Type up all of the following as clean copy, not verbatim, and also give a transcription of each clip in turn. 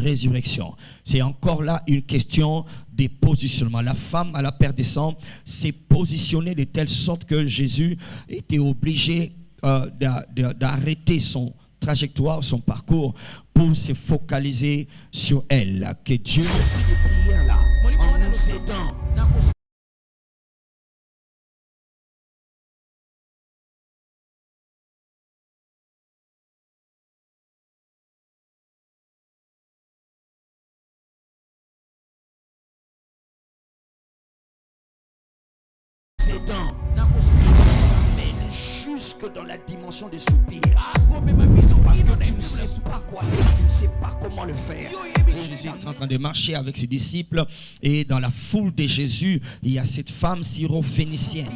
résurrection. C'est encore là une question de positionnement. La femme à la Père des Sangs s'est positionnée de telle sorte que Jésus était obligé d'arrêter son trajectoire, son parcours, pour se focaliser sur elle. Que Dieu prie des prières là, en nous aidant. Jusque dans la dimension des soupirs. Parce que tu ne sais pas quoi faire, tu ne sais pas comment le faire. Jésus est en train de marcher avec ses disciples et dans la foule de Jésus, il y a cette femme syrophénicienne.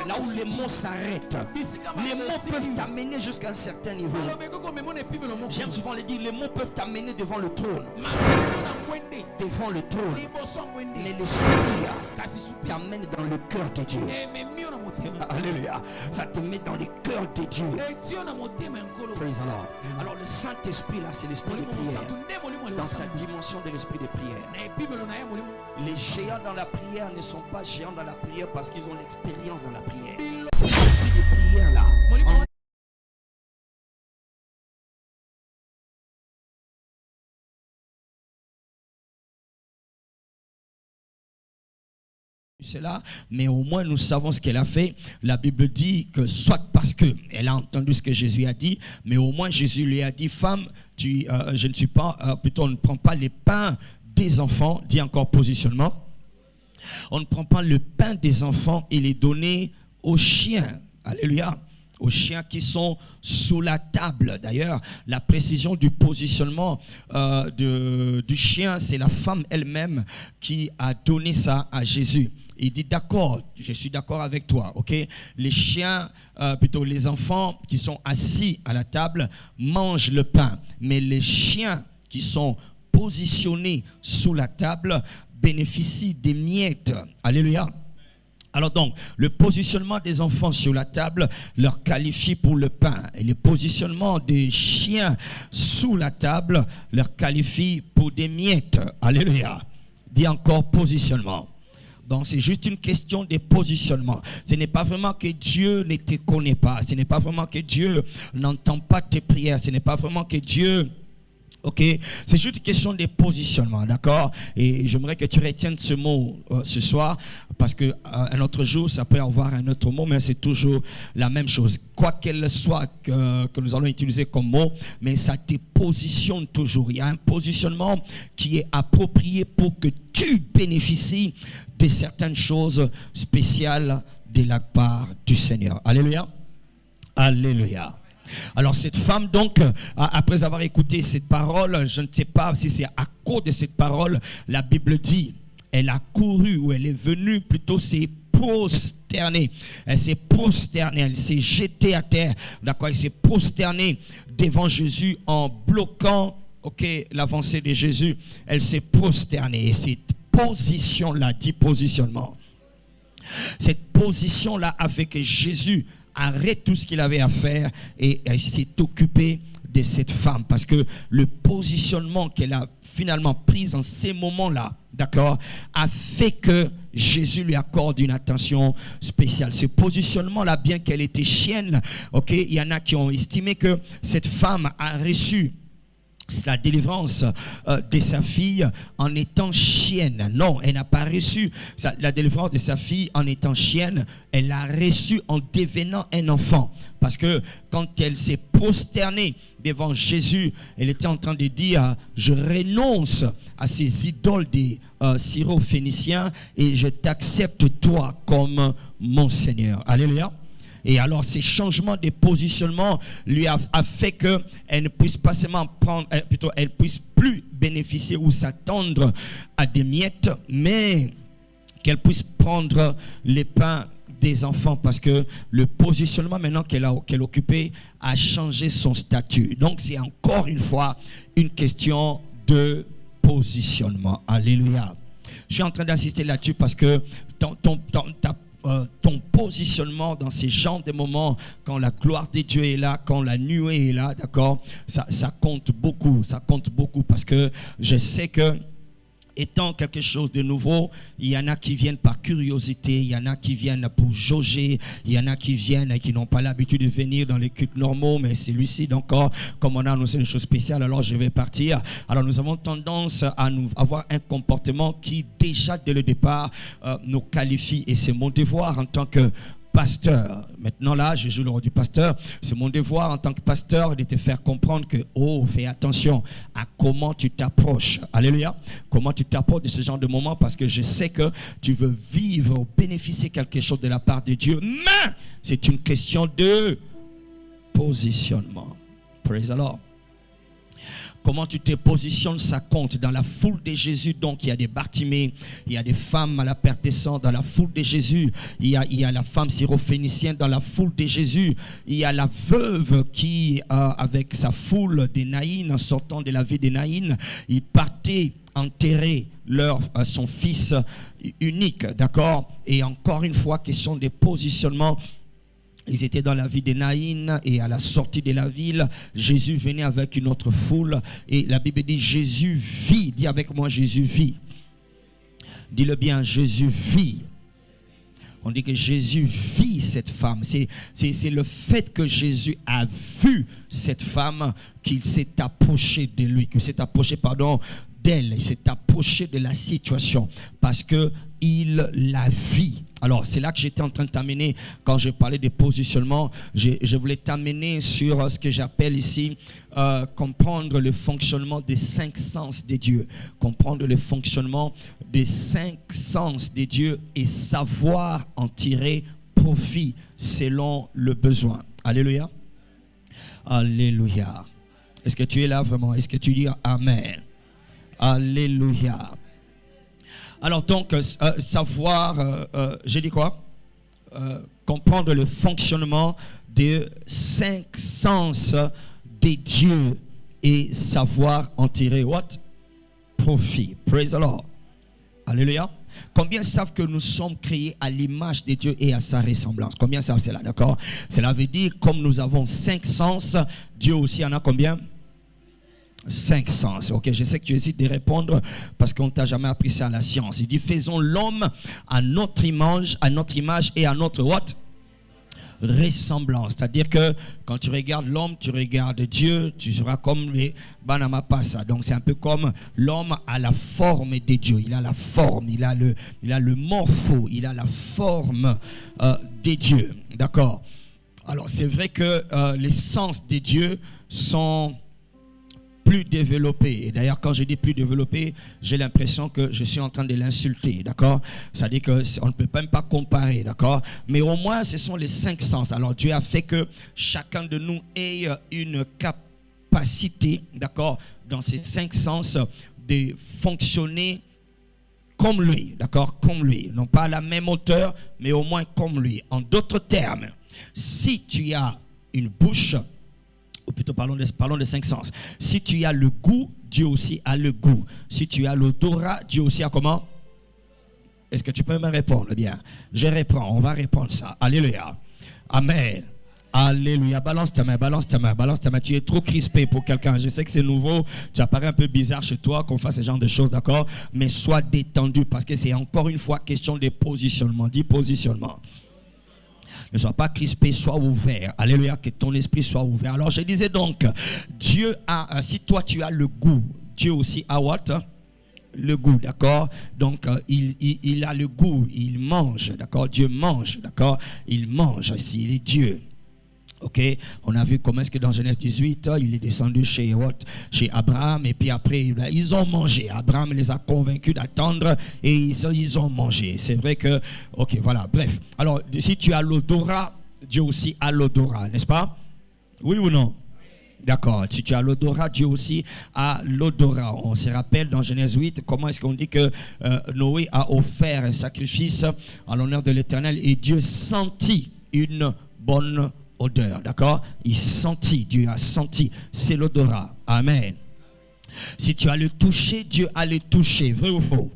Là où les mots s'arrêtent, les mots peuvent t'amener jusqu'à un certain niveau. J'aime souvent le dire, les mots peuvent t'amener devant le trône. Devant le trône. Mais les soupirs t'amènent dans le cœur de Dieu. Alléluia. Ça te met dans le cœur de Dieu. Praise the Lord. Alors le Saint-Esprit là, c'est l'esprit de prière. Dans sa dimension de l'esprit de prière. Les géants dans la prière ne sont pas géants dans la prière parce qu'ils ont l'expérience dans la prière. C'est l'esprit de prière là. Cela, mais au moins nous savons ce qu'elle a fait. La Bible dit que soit parce qu'elle a entendu ce que Jésus a dit, mais au moins Jésus lui a dit, femme, je ne suis pas, plutôt on ne prend pas les pains des enfants, dit encore positionnement, on ne prend pas le pain des enfants et les donner aux chiens. Alléluia. Aux chiens qui sont sous la table. D'ailleurs, la précision du positionnement du chien, c'est la femme elle-même qui a donné ça à Jésus. Il dit d'accord, je suis d'accord avec toi, ok? Les chiens, plutôt les enfants qui sont assis à la table mangent le pain, mais les chiens qui sont positionnés sous la table bénéficient des miettes. Alléluia. Alors donc, le positionnement des enfants sur la table leur qualifie pour le pain. Et le positionnement des chiens sous la table leur qualifie pour des miettes. Alléluia. Dis encore positionnement. Donc c'est juste une question de positionnement. Ce n'est pas vraiment que Dieu ne te connaît pas. Ce n'est pas vraiment que Dieu n'entend pas tes prières. Ce n'est pas vraiment que Dieu... Ok, c'est juste une question de positionnement, d'accord? Et j'aimerais que tu retiennes ce mot ce soir, parce que un autre jour, ça peut avoir un autre mot, mais c'est toujours la même chose. Quoi qu'elle soit que nous allons utiliser comme mot, mais ça te positionne toujours. Il y a un positionnement qui est approprié pour que tu bénéficies de certaines choses spéciales de la part du Seigneur. Alléluia. Alléluia. Alors cette femme donc, après avoir écouté cette parole, je ne sais pas si c'est à cause de cette parole, la Bible dit, elle a couru ou elle est venue plutôt s'est prosternée. Elle s'est prosternée, elle s'est jetée à terre, d'accord, elle s'est prosternée devant Jésus en bloquant, ok, l'avancée de Jésus. Elle s'est prosternée et cette position-là, dit positionnement. Cette position-là a fait que Jésus arrête tout ce qu'il avait à faire et elle s'est occupée de cette femme parce que le positionnement qu'elle a finalement pris en ces moments-là, d'accord, a fait que Jésus lui accorde une attention spéciale. Ce positionnement-là, bien qu'elle était chienne, ok, il y en a qui ont estimé que cette femme a reçu la délivrance de sa fille en étant chienne. Non, elle n'a pas reçu la délivrance de sa fille en étant chienne. Elle l'a reçue en devenant un enfant. Parce que quand elle s'est prosternée devant Jésus, elle était en train de dire, je renonce à ces idoles des syrophéniciens et je t'accepte toi comme mon Seigneur. Alléluia. Et alors, ces changements de positionnement lui a fait qu'elle ne puisse pas seulement prendre, plutôt, elle puisse plus bénéficier ou s'attendre à des miettes, mais qu'elle puisse prendre les pains des enfants parce que le positionnement maintenant qu'elle occupait a changé son statut. Donc, c'est encore une fois une question de positionnement. Alléluia. Je suis en train d'insister là-dessus parce que ton positionnement dans ces genres de moments, quand la gloire de Dieu est là, quand la nuée est là, d'accord, ça compte beaucoup, parce que je sais que étant quelque chose de nouveau, il y en a qui viennent par curiosité, il y en a qui viennent pour jauger, il y en a qui viennent et qui n'ont pas l'habitude de venir dans les cultes normaux, mais celui-ci, donc, comme on a annoncé une chose spéciale, alors je vais partir. Alors nous avons tendance à avoir un comportement qui déjà dès le départ nous qualifie, et c'est mon devoir en tant que pasteur. Maintenant là, je joue le rôle du pasteur. C'est mon devoir en tant que pasteur de te faire comprendre que, fais attention à comment tu t'approches. Alléluia. Comment tu t'approches de ce genre de moment, parce que je sais que tu veux vivre ou bénéficier quelque chose de la part de Dieu. Mais c'est une question de positionnement. Praise the Lord. Comment tu te positionnes, ça compte. Dans la foule de Jésus, donc, il y a des Bartimée, il y a des femmes à la perte des sangs. Dans la foule de Jésus, il y a la femme syrophénicienne. Dans la foule de Jésus, il y a la veuve qui, avec sa foule des Naïn, en sortant de la vie des Naïn, il partait enterrer son fils unique, d'accord? Et encore une fois, question de positionnement. Ils étaient dans la ville de Naïn, et à la sortie de la ville, Jésus venait avec une autre foule, et la Bible dit Jésus vit. Dis avec moi, Jésus vit. Dis-le bien, Jésus vit. On dit que Jésus vit cette femme. C'est le fait que Jésus a vu cette femme qu'il s'est approché de lui, qu'il s'est approché, d'elle, il s'est approché de la situation parce qu'il la vit. Alors, c'est là que j'étais en train de t'amener quand je parlais de positionnement. Je voulais t'amener sur ce que j'appelle ici comprendre le fonctionnement des 5 sens de Dieu. Comprendre le fonctionnement des 5 sens de Dieu et savoir en tirer profit selon le besoin. Alléluia. Alléluia. Est-ce que tu es là vraiment? Est-ce que tu dis Amen? Alléluia. Alors donc, savoir, j'ai dit quoi? Comprendre le fonctionnement des 5 sens de Dieu et savoir en tirer what? Profit. Praise the Lord. Alléluia. Combien savent que nous sommes créés à l'image de Dieu et à sa ressemblance? Combien savent cela, d'accord? Cela veut dire, comme nous avons 5 sens, Dieu aussi en a combien? 5 sens. Ok, je sais que tu hésites de répondre parce qu'on ne t'a jamais appris ça à la science. Il dit faisons l'homme à notre image et à notre what? Ressemblance. C'est-à-dire que quand tu regardes l'homme, tu regardes Dieu, tu seras comme les Banamapasa. Donc c'est un peu comme l'homme a la forme de Dieu. Il a la forme, il a le morpho, il a la forme de Dieu. D'accord? Alors c'est vrai que les sens de Dieu sont plus développé. Et d'ailleurs, quand je dis plus développé, j'ai l'impression que je suis en train de l'insulter, d'accord? C'est-à-dire qu'on ne peut même pas comparer, d'accord? Mais au moins, ce sont les 5 sens. Alors, Dieu a fait que chacun de nous ait une capacité, d'accord, dans ces 5 sens, de fonctionner comme lui, d'accord? Comme lui. Non pas à la même hauteur, mais au moins comme lui. En d'autres termes, si tu as une bouche, ou plutôt parlons de 5 sens. Si tu as le goût, Dieu aussi a le goût. Si tu as l'odorat, Dieu aussi a comment? Est-ce que tu peux me répondre? Bien, je réponds, on va répondre ça. Alléluia. Amen. Alléluia. Balance ta main. Tu es trop crispé pour quelqu'un. Je sais que c'est nouveau. Tu apparais un peu bizarre chez toi qu'on fasse ce genre de choses, d'accord? Mais sois détendu parce que c'est encore une fois question de positionnement. Dis positionnement. Ne sois pas crispé, sois ouvert. Alléluia, que ton esprit soit ouvert. Alors je disais donc, Dieu a, si toi tu as le goût, Dieu aussi a what? Le goût, d'accord? Donc il a le goût, il mange, d'accord? Dieu mange, d'accord? Il mange, s'il est Dieu. Ok, on a vu comment est-ce que dans Genèse 18, il est descendu chez Abraham et puis après, ils ont mangé. Abraham les a convaincus d'attendre et ils ont mangé. C'est vrai que, ok, voilà, bref. Alors, si tu as l'odorat, Dieu aussi a l'odorat, n'est-ce pas? Oui ou non? D'accord, si tu as l'odorat, Dieu aussi a l'odorat. On se rappelle dans Genèse 8, comment est-ce qu'on dit que Noé a offert un sacrifice en l'honneur de l'Éternel et Dieu sentit une bonne odeur, d'accord? Il sentit, Dieu a senti, c'est l'odorat. Amen. Si tu as le toucher, Dieu a le touché, vrai ou faux?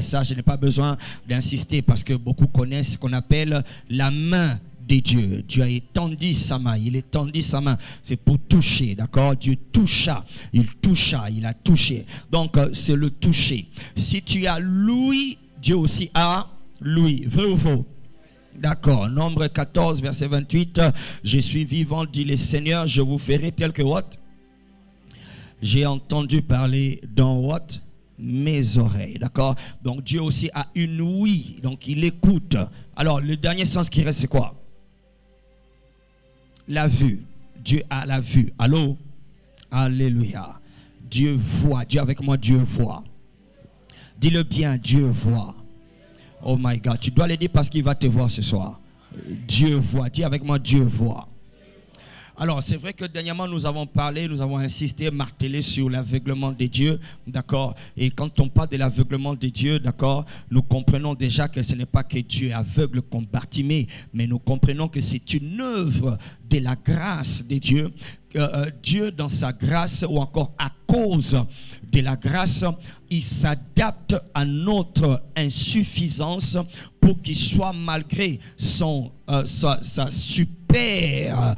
Ça, je n'ai pas besoin d'insister parce que beaucoup connaissent ce qu'on appelle la main de Dieu. Dieu a étendu sa main. Il étendit sa main. C'est pour toucher, d'accord? Dieu toucha. Il a touché. Donc, c'est le toucher. Si tu as l'ouïe, Dieu aussi a l'ouïe. Vrai ou faux? D'accord. Nombre 14, verset 28. Je suis vivant, dit le Seigneur, je vous ferai tel que what? J'ai entendu parler dans what? Mes oreilles, d'accord? Donc Dieu aussi a une ouïe, donc il écoute. Alors le dernier sens qui reste, c'est quoi? La vue. Dieu a la vue. Allô? Alléluia. Dieu voit. Dis avec moi, Dieu voit. Dis-le bien, Dieu voit. Oh my God, tu dois le dire parce qu'il va te voir ce soir. Dieu voit. Dis avec moi, Dieu voit. Alors, c'est vrai que dernièrement, nous avons parlé, nous avons insisté, martelé sur l'aveuglement de Dieu, d'accord? Et quand on parle de l'aveuglement de Dieu, d'accord, nous comprenons déjà que ce n'est pas que Dieu est aveugle comme Bartimée, mais nous comprenons que c'est une œuvre de la grâce de Dieu. Dieu, dans sa grâce, ou encore à cause de la grâce, il s'adapte à notre insuffisance pour qu'il soit, malgré sa super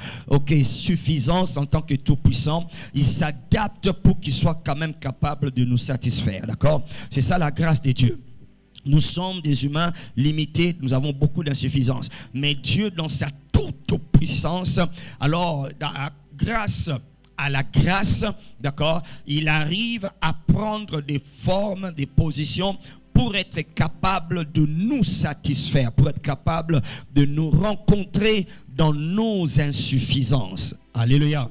suffisance en tant que tout-puissant, il s'adapte pour qu'il soit quand même capable de nous satisfaire. D'accord? C'est ça la grâce de Dieu. Nous sommes des humains limités, nous avons beaucoup d'insuffisance. Mais Dieu, dans sa toute puissance, alors, grâce à la grâce, d'accord, il arrive à prendre des formes, des positions pour être capable de nous satisfaire, pour être capable de nous rencontrer dans nos insuffisances. Alléluia.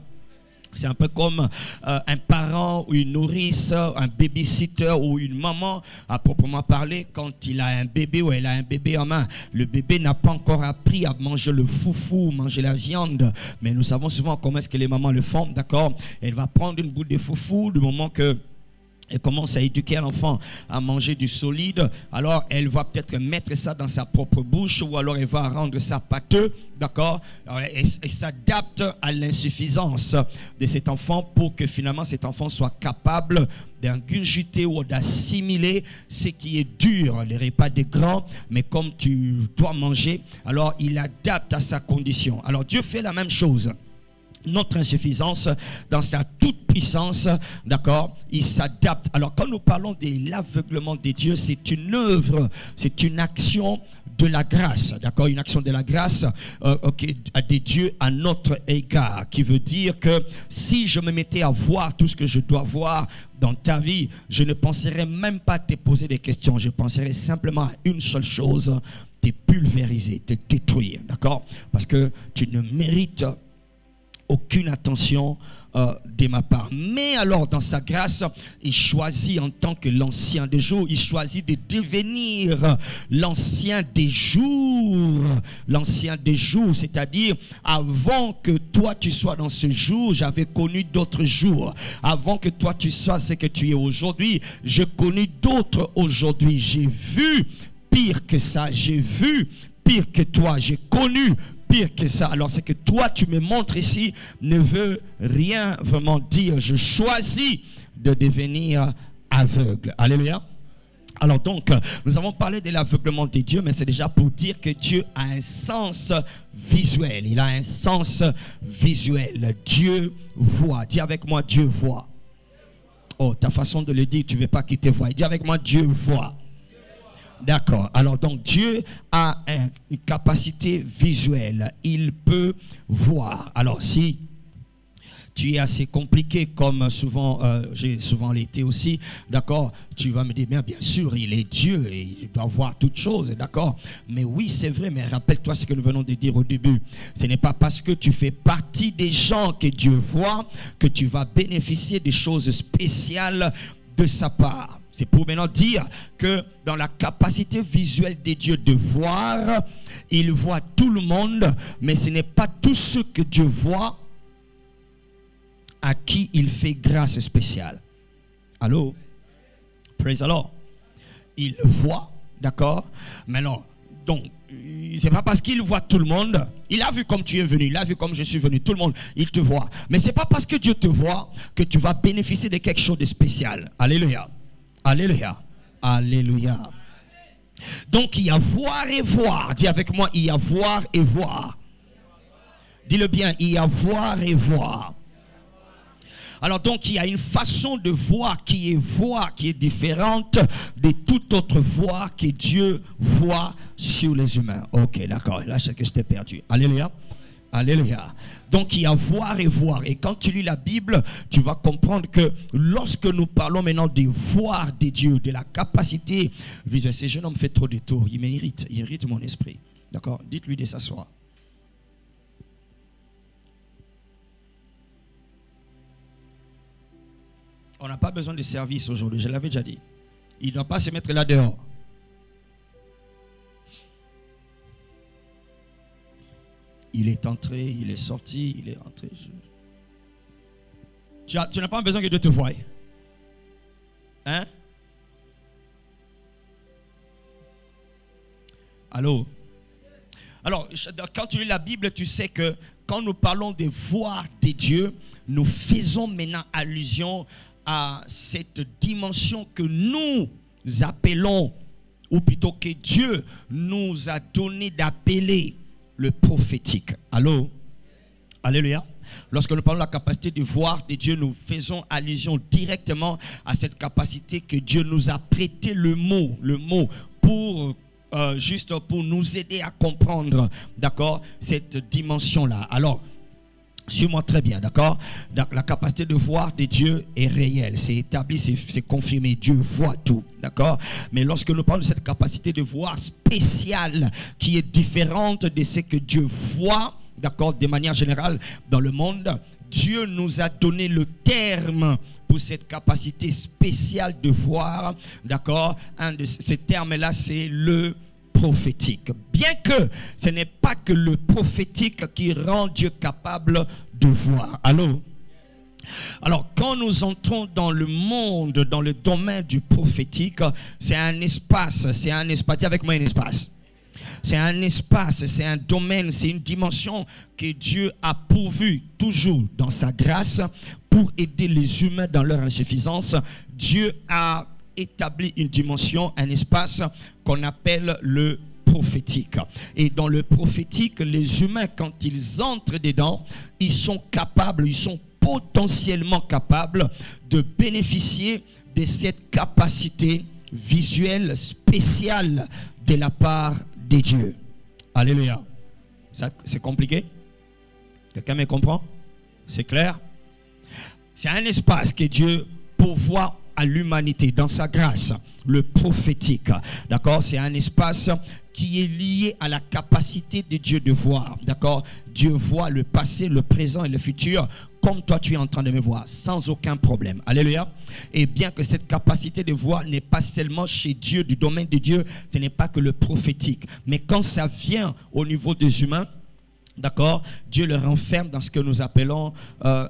C'est un peu comme un parent ou une nourrice, un babysitter ou une maman, à proprement parler, quand il a un bébé ou elle a un bébé en main. Le bébé n'a pas encore appris à manger le foufou, manger la viande, mais nous savons souvent comment est-ce que les mamans le font, d'accord? Elle va prendre une boule de foufou du moment que elle commence à éduquer l'enfant à manger du solide, alors elle va peut-être mettre ça dans sa propre bouche ou alors elle va rendre ça pâteux, d'accord? Et s'adapte à l'insuffisance de cet enfant pour que finalement cet enfant soit capable d'ingurgiter ou d'assimiler ce qui est dur, les repas des grands, mais comme tu dois manger, alors il adapte à sa condition. Alors Dieu fait la même chose. Notre insuffisance, dans sa toute puissance, d'accord, il s'adapte. Alors quand nous parlons de l'aveuglement de Dieu, c'est une œuvre, c'est une action de la grâce, d'accord, une action de la grâce de Dieu à notre égard, qui veut dire que si je me mettais à voir tout ce que je dois voir dans ta vie, je ne penserais même pas te poser des questions, je penserais simplement à une seule chose, te pulvériser, te détruire, d'accord, parce que tu ne mérites aucune attention de ma part. Mais alors, dans sa grâce, il choisit en tant que l'ancien des jours, il choisit de devenir l'ancien des jours. L'ancien des jours, c'est-à-dire, avant que toi tu sois dans ce jour, j'avais connu d'autres jours. Avant que toi tu sois ce que tu es aujourd'hui, j'ai connu d'autres aujourd'hui. J'ai vu pire que ça, j'ai vu pire que toi, j'ai connu pire que ça. Alors c'est que toi tu me montres ici ne veut rien vraiment dire. Je choisis de devenir aveugle. Alléluia. Alors donc nous avons parlé de l'aveuglement de Dieu, mais c'est déjà pour dire que Dieu a un sens visuel. Il a un sens visuel. Dieu voit. Dis avec moi, Dieu voit. Oh, ta façon de le dire, tu ne veux pas qu'il te voie. Dis avec moi, Dieu voit. D'accord. Alors donc Dieu a une capacité visuelle. Il peut voir. Alors si tu es assez compliqué comme souvent, j'ai souvent l'été aussi, d'accord, tu vas me dire, bien sûr, il est Dieu et il doit voir toutes choses, d'accord. Mais oui, c'est vrai, mais rappelle-toi ce que nous venons de dire au début. Ce n'est pas parce que tu fais partie des gens que Dieu voit que tu vas bénéficier des choses spéciales de sa part. C'est pour maintenant dire que dans la capacité visuelle de Dieu de voir, il voit tout le monde, mais ce n'est pas tous ceux que Dieu voit à qui il fait grâce spéciale. Allô? Praise the Lord. Il voit, d'accord? Mais non, donc, c'est pas parce qu'il voit tout le monde. Il a vu comme tu es venu, il a vu comme je suis venu, tout le monde, il te voit. Mais c'est pas parce que Dieu te voit que tu vas bénéficier de quelque chose de spécial. Alléluia. Alléluia. Alléluia. Donc il y a voir et voir. Dis avec moi, il y a voir et voir. Dis-le bien, il y a voir et voir. Alors donc il y a une façon de voir qui est différente de toute autre voix que Dieu voit sur les humains. Ok, d'accord, là c'est que je t'ai perdu. Alléluia. Alléluia. Donc il y a voir et voir. Et quand tu lis la Bible, tu vas comprendre que lorsque nous parlons maintenant de voir de Dieu, de la capacité visuelle, ce jeune homme fait trop de tours, il irrite mon esprit. D'accord? Dites-lui de s'asseoir. On n'a pas besoin de service aujourd'hui, je l'avais déjà dit. Il ne doit pas se mettre là dehors. Il est entré, il est sorti, il est entré. Tu n'as pas besoin que Dieu te voie. Hein? Allô? Alors, quand tu lis la Bible, tu sais que quand nous parlons de voir de Dieu, nous faisons maintenant allusion à cette dimension que nous appelons, ou plutôt que Dieu nous a donné d'appeler le prophétique. Allô? Alléluia. Lorsque nous parlons de la capacité de voir de Dieu, nous faisons allusion directement à cette capacité que Dieu nous a prêté le mot pour juste pour nous aider à comprendre, d'accord, cette dimension-là. Alors, suis-moi très bien, d'accord? La capacité de voir de Dieu est réelle, c'est établi, c'est confirmé. Dieu voit tout, d'accord? Mais lorsque nous parlons de cette capacité de voir spéciale qui est différente de ce que Dieu voit, d'accord, de manière générale dans le monde, Dieu nous a donné le terme pour cette capacité spéciale de voir, d'accord? Un de ces termes-là, c'est le prophétique. Bien que ce n'est pas que le prophétique qui rend Dieu capable de voir. Allô? Alors, quand nous entrons dans le monde, dans le domaine du prophétique, c'est un espace, dis avec moi un espace. C'est un espace, c'est un domaine, c'est une dimension que Dieu a pourvu toujours dans sa grâce pour aider les humains dans leur insuffisance. Dieu a établi une dimension, un espace qu'on appelle le prophétique. Et dans le prophétique, les humains, quand ils entrent dedans, ils sont potentiellement capables de bénéficier de cette capacité visuelle spéciale de la part de Dieu. Alléluia. C'est compliqué? Quelqu'un me comprend? C'est clair? C'est un espace que Dieu pourvoit à l'humanité dans sa grâce, le prophétique. D'accord? C'est un espace qui est lié à la capacité de Dieu de voir. D'accord? Dieu voit le passé, le présent et le futur comme toi tu es en train de me voir, sans aucun problème. Alléluia. Et bien que cette capacité de voir n'est pas seulement chez Dieu, du domaine de Dieu, ce n'est pas que le prophétique. Mais quand ça vient au niveau des humains, d'accord, Dieu le renferme dans ce que nous appelons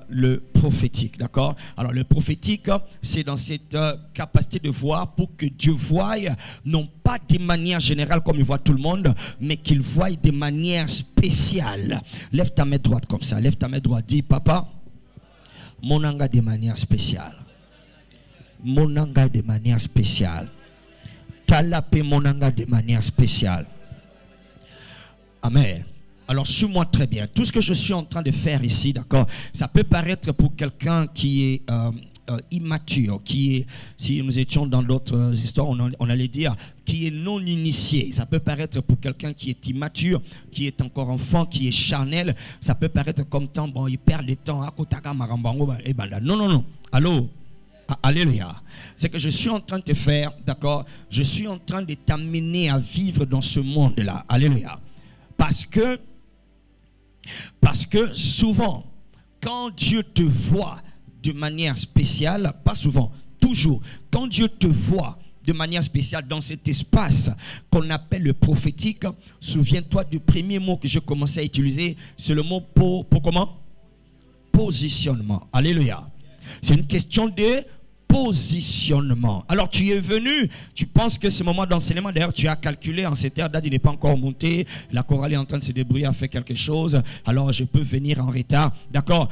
le prophétique, d'accord. Alors le prophétique, c'est dans cette capacité de voir pour que Dieu voie, non pas de manière générale comme il voit tout le monde, mais qu'il voie de manière spéciale. Lève ta main droite comme ça, lève ta main droite, dis papa, mon anga de manière spéciale. Mon anga de manière spéciale. Talapé mon anga de manière spéciale. Amen. Alors, suis-moi très bien. Tout ce que je suis en train de faire ici, d'accord, ça peut paraître pour quelqu'un qui est immature, qui est, si nous étions dans d'autres histoires, on allait dire, qui est non initié. Ça peut paraître pour quelqu'un qui est immature, qui est encore enfant, qui est charnel. Ça peut paraître comme temps, bon, il perd le temps. Non, non, non. Allô? Alléluia. C'est que je suis en train de te faire, d'accord, je suis en train de t'amener à vivre dans ce monde-là. Alléluia. Parce que souvent, quand Dieu te voit de manière spéciale, pas souvent, toujours, quand Dieu te voit de manière spéciale dans cet espace qu'on appelle le prophétique, souviens-toi du premier mot que je commençais à utiliser, c'est le mot pour comment? Positionnement. Alléluia. C'est une question de positionnement. Alors tu es venu, tu penses que ce moment d'enseignement, d'ailleurs tu as calculé en cette heure, date il n'est pas encore monté, la chorale est en train de se débrouiller à faire quelque chose, alors je peux venir en retard, d'accord?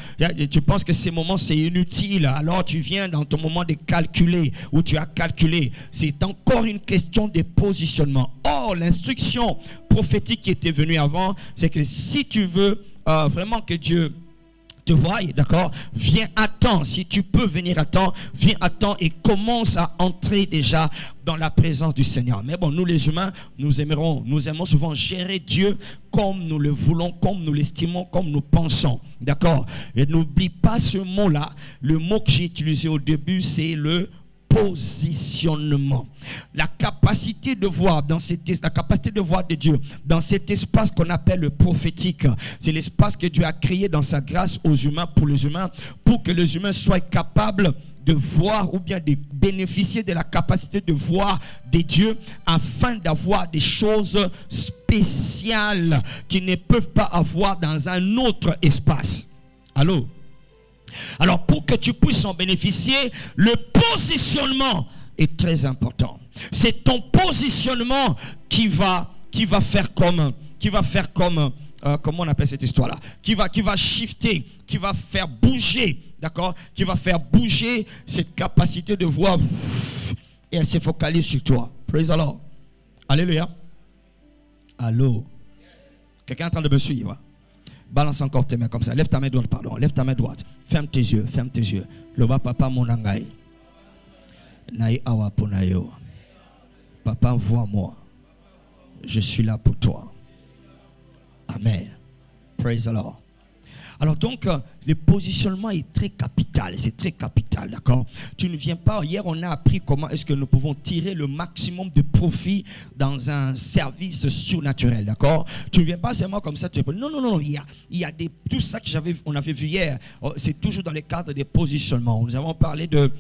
Tu penses que ces moments c'est inutile, alors tu viens dans ton moment de calculer, où tu as calculé, c'est encore une question de positionnement. Or l'instruction prophétique qui était venue avant, c'est que si tu veux vraiment que Dieu te voie, d'accord, viens à temps. Si tu peux venir à temps, viens à temps et commence à entrer déjà dans la présence du Seigneur. Mais bon, nous les humains, nous aimons souvent gérer Dieu comme nous le voulons, comme nous l'estimons, comme nous pensons, d'accord. Et n'oublie pas ce mot-là. Le mot que j'ai utilisé au début, c'est le positionnement. La capacité de voir la capacité de voir de Dieu dans cet espace qu'on appelle le prophétique. C'est l'espace que Dieu a créé dans sa grâce aux humains, pour que les humains soient capables de voir ou bien de bénéficier de la capacité de voir des dieux afin d'avoir des choses spéciales qu'ils ne peuvent pas avoir dans un autre espace. Allô? Alors, pour que tu puisses en bénéficier, le positionnement est très important. C'est ton positionnement qui va faire comme comment on appelle cette histoire-là, qui va shifter, qui va faire bouger, d'accord, qui va faire bouger cette capacité de voir et elle se focalise sur toi. Praise the Lord. Alléluia. Allô. Quelqu'un est en train de me suivre? Balance encore tes mains comme ça. Lève ta main droite, pardon. Lève ta main droite. Ferme tes yeux, ferme tes yeux. Loba papa monangai. Nai awa ponayo. Papa, vois-moi. Je suis là pour toi. Amen. Praise the Lord. Alors donc, le positionnement est très capital, c'est très capital, d'accord? Tu ne viens pas, hier on a appris comment est-ce que nous pouvons tirer le maximum de profit dans un service surnaturel, d'accord? Tu ne viens pas seulement comme ça, non, il y a tout ça on avait vu hier, c'est toujours dans le cadre des positionnements. Nous avons parlé de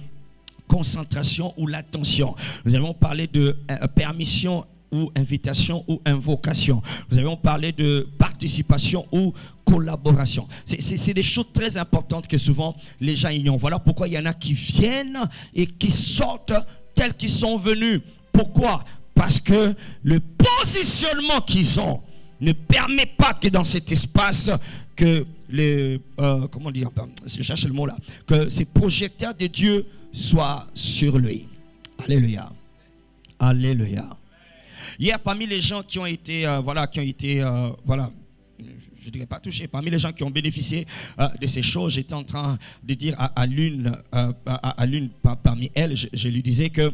concentration ou l'attention, nous avons parlé de permission ou invitation ou invocation. Nous avons parlé de participation ou collaboration. C'est des choses très importantes que souvent les gens ignorent. Voilà pourquoi il y en a qui viennent et qui sortent tels qu'ils sont venus. Pourquoi? Parce que le positionnement qu'ils ont ne permet pas que dans cet espace que comment dire, je cherche le mot là, que ces projecteurs de Dieu soient sur lui. Alléluia. Alléluia. Hier, parmi les gens qui ont été, je dirais pas touchés, parmi les gens qui ont bénéficié de ces choses, j'étais en train de dire à l'une parmi elles, je lui disais que,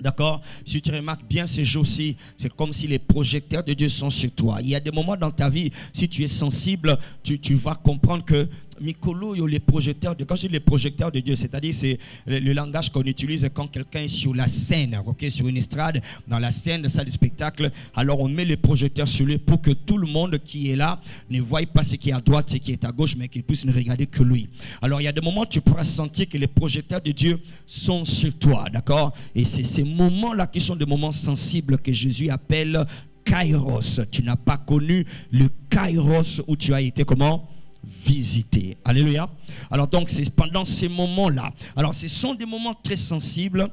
d'accord, si tu remarques bien ces jours-ci, c'est comme si les projecteurs de Dieu sont sur toi. Il y a des moments dans ta vie, si tu es sensible, tu vas comprendre que Mikolo, les projecteurs de, quand je dis les projecteurs de Dieu, c'est-à-dire c'est le langage qu'on utilise quand quelqu'un est sur la scène, okay, sur une estrade, dans la scène de salle de spectacle, alors on met les projecteurs sur lui pour que tout le monde qui est là ne voie pas ce qui est à droite, ce qui est à gauche, mais qu'il puisse ne regarder que lui. Alors il y a des moments où tu pourras sentir que les projecteurs de Dieu sont sur toi, d'accord? Et c'est ces moments-là qui sont des moments sensibles que Jésus appelle Kairos. Tu n'as pas connu le Kairos où tu as été comment? Visiter. Alléluia. Alors donc c'est pendant ces moments-là. Alors ce sont des moments très sensibles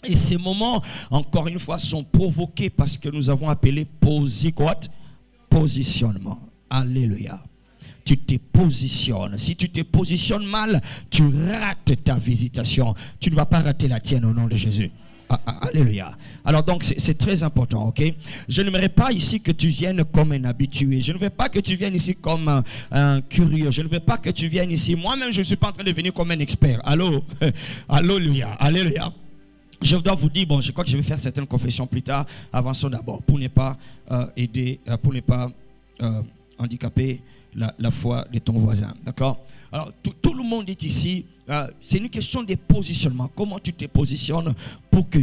et ces moments, encore une fois, sont provoqués parce que nous avons appelé positionnement. Alléluia. Tu te positionnes. Si tu te positionnes mal, tu rates ta visitation. Tu ne vas pas rater la tienne au nom de Jésus. Alléluia. Alors donc c'est très important, ok? Je n'aimerais pas ici que tu viennes comme un habitué. Je ne veux pas que tu viennes ici comme un curieux. Je ne veux pas que tu viennes ici. Moi-même, je ne suis pas en train de venir comme un expert. Allô? Alléluia. Alléluia. Je dois vous dire, bon, je crois que je vais faire certaines confessions plus tard. Avançons d'abord pour ne pas handicaper la foi de ton voisin. D'accord? Alors, tout le monde est ici. C'est une question de positionnement. Comment tu te positionnes pour que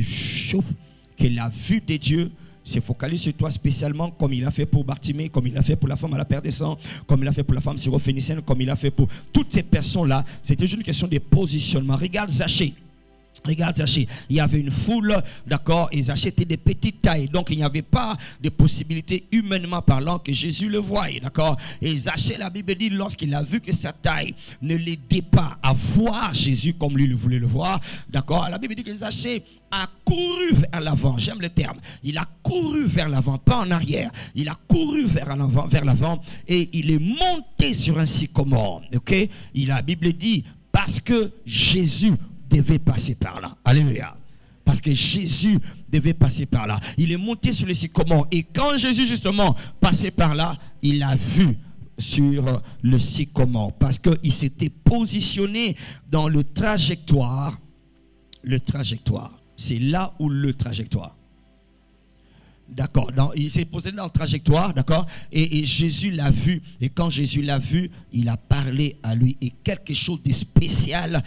la vue de Dieu se focalise sur toi spécialement, comme il a fait pour Bartimée, comme il a fait pour la femme à la perte de sang, comme il a fait pour la femme syrophénicienne, comme il a fait pour toutes ces personnes-là. C'était juste une question de positionnement. Regarde Zachée. Regarde Zachée, il y avait une foule, d'accord, et Zachée était de petite taille, donc il n'y avait pas de possibilité humainement parlant que Jésus le voie, d'accord. Et Zachée, la Bible dit, lorsqu'il a vu que sa taille ne l'aidait pas à voir Jésus comme lui voulait le voir, d'accord, la Bible dit que Zachée a couru vers l'avant, j'aime le terme, il a couru vers l'avant, pas en arrière, il a couru vers l'avant, et il est monté sur un sycomore, ok. La Bible dit, parce que Jésus devait passer par là. Alléluia. Parce que Jésus devait passer par là. Il est monté sur le sycomore. Et quand Jésus justement passait par là, il a vu sur le sycomore. Parce qu'il s'était positionné dans le trajectoire. Le trajectoire. C'est là où le trajectoire. D'accord. Il s'est posé dans le trajectoire. D'accord. Et Jésus l'a vu. Et quand Jésus l'a vu, il a parlé à lui. Et quelque chose de spécial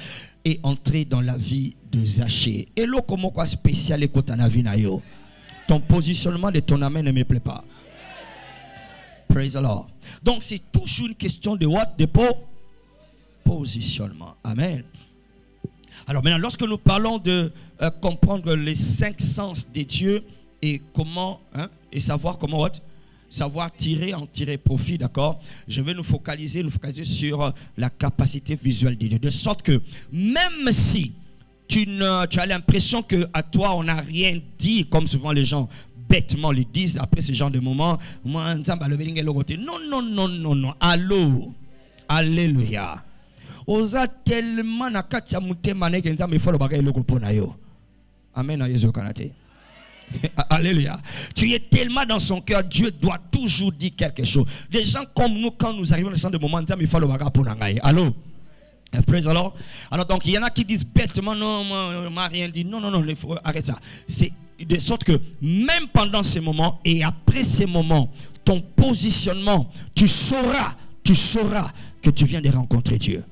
est entré dans la vie de Zachée. Et là, comment quoi spécial est dans la vie na yo? Ton positionnement de ton amen ne me plaît pas. Praise the Lord. Donc c'est toujours une question de what? De positionnement. Amen. Alors maintenant, lorsque nous parlons de comprendre les 5 sens de Dieu et comment, et savoir comment what? Savoir en tirer profit, d'accord. Je vais nous focaliser sur la capacité visuelle de Dieu. De sorte que même si tu as l'impression qu'à toi on n'a rien dit, comme souvent les gens bêtement le disent après ce genre de moment, non. Allô, alléluia. Oza tellement na katia mutema ne kenza me follow bagay loko pona yo. Amen, Jésus kanate. Alléluia. Tu es tellement dans son cœur, Dieu doit toujours dire quelque chose. Des gens comme nous, quand nous arrivons dans ce genre de moment, il faut le bagage pour nous. Allô? Praise the Lord. Alors donc il y en a qui disent bêtement non, on m'a rien dit. Non, il faut arrêter ça. C'est de sorte que même pendant ces moments et après ces moments, ton positionnement, tu sauras que tu viens de rencontrer Dieu.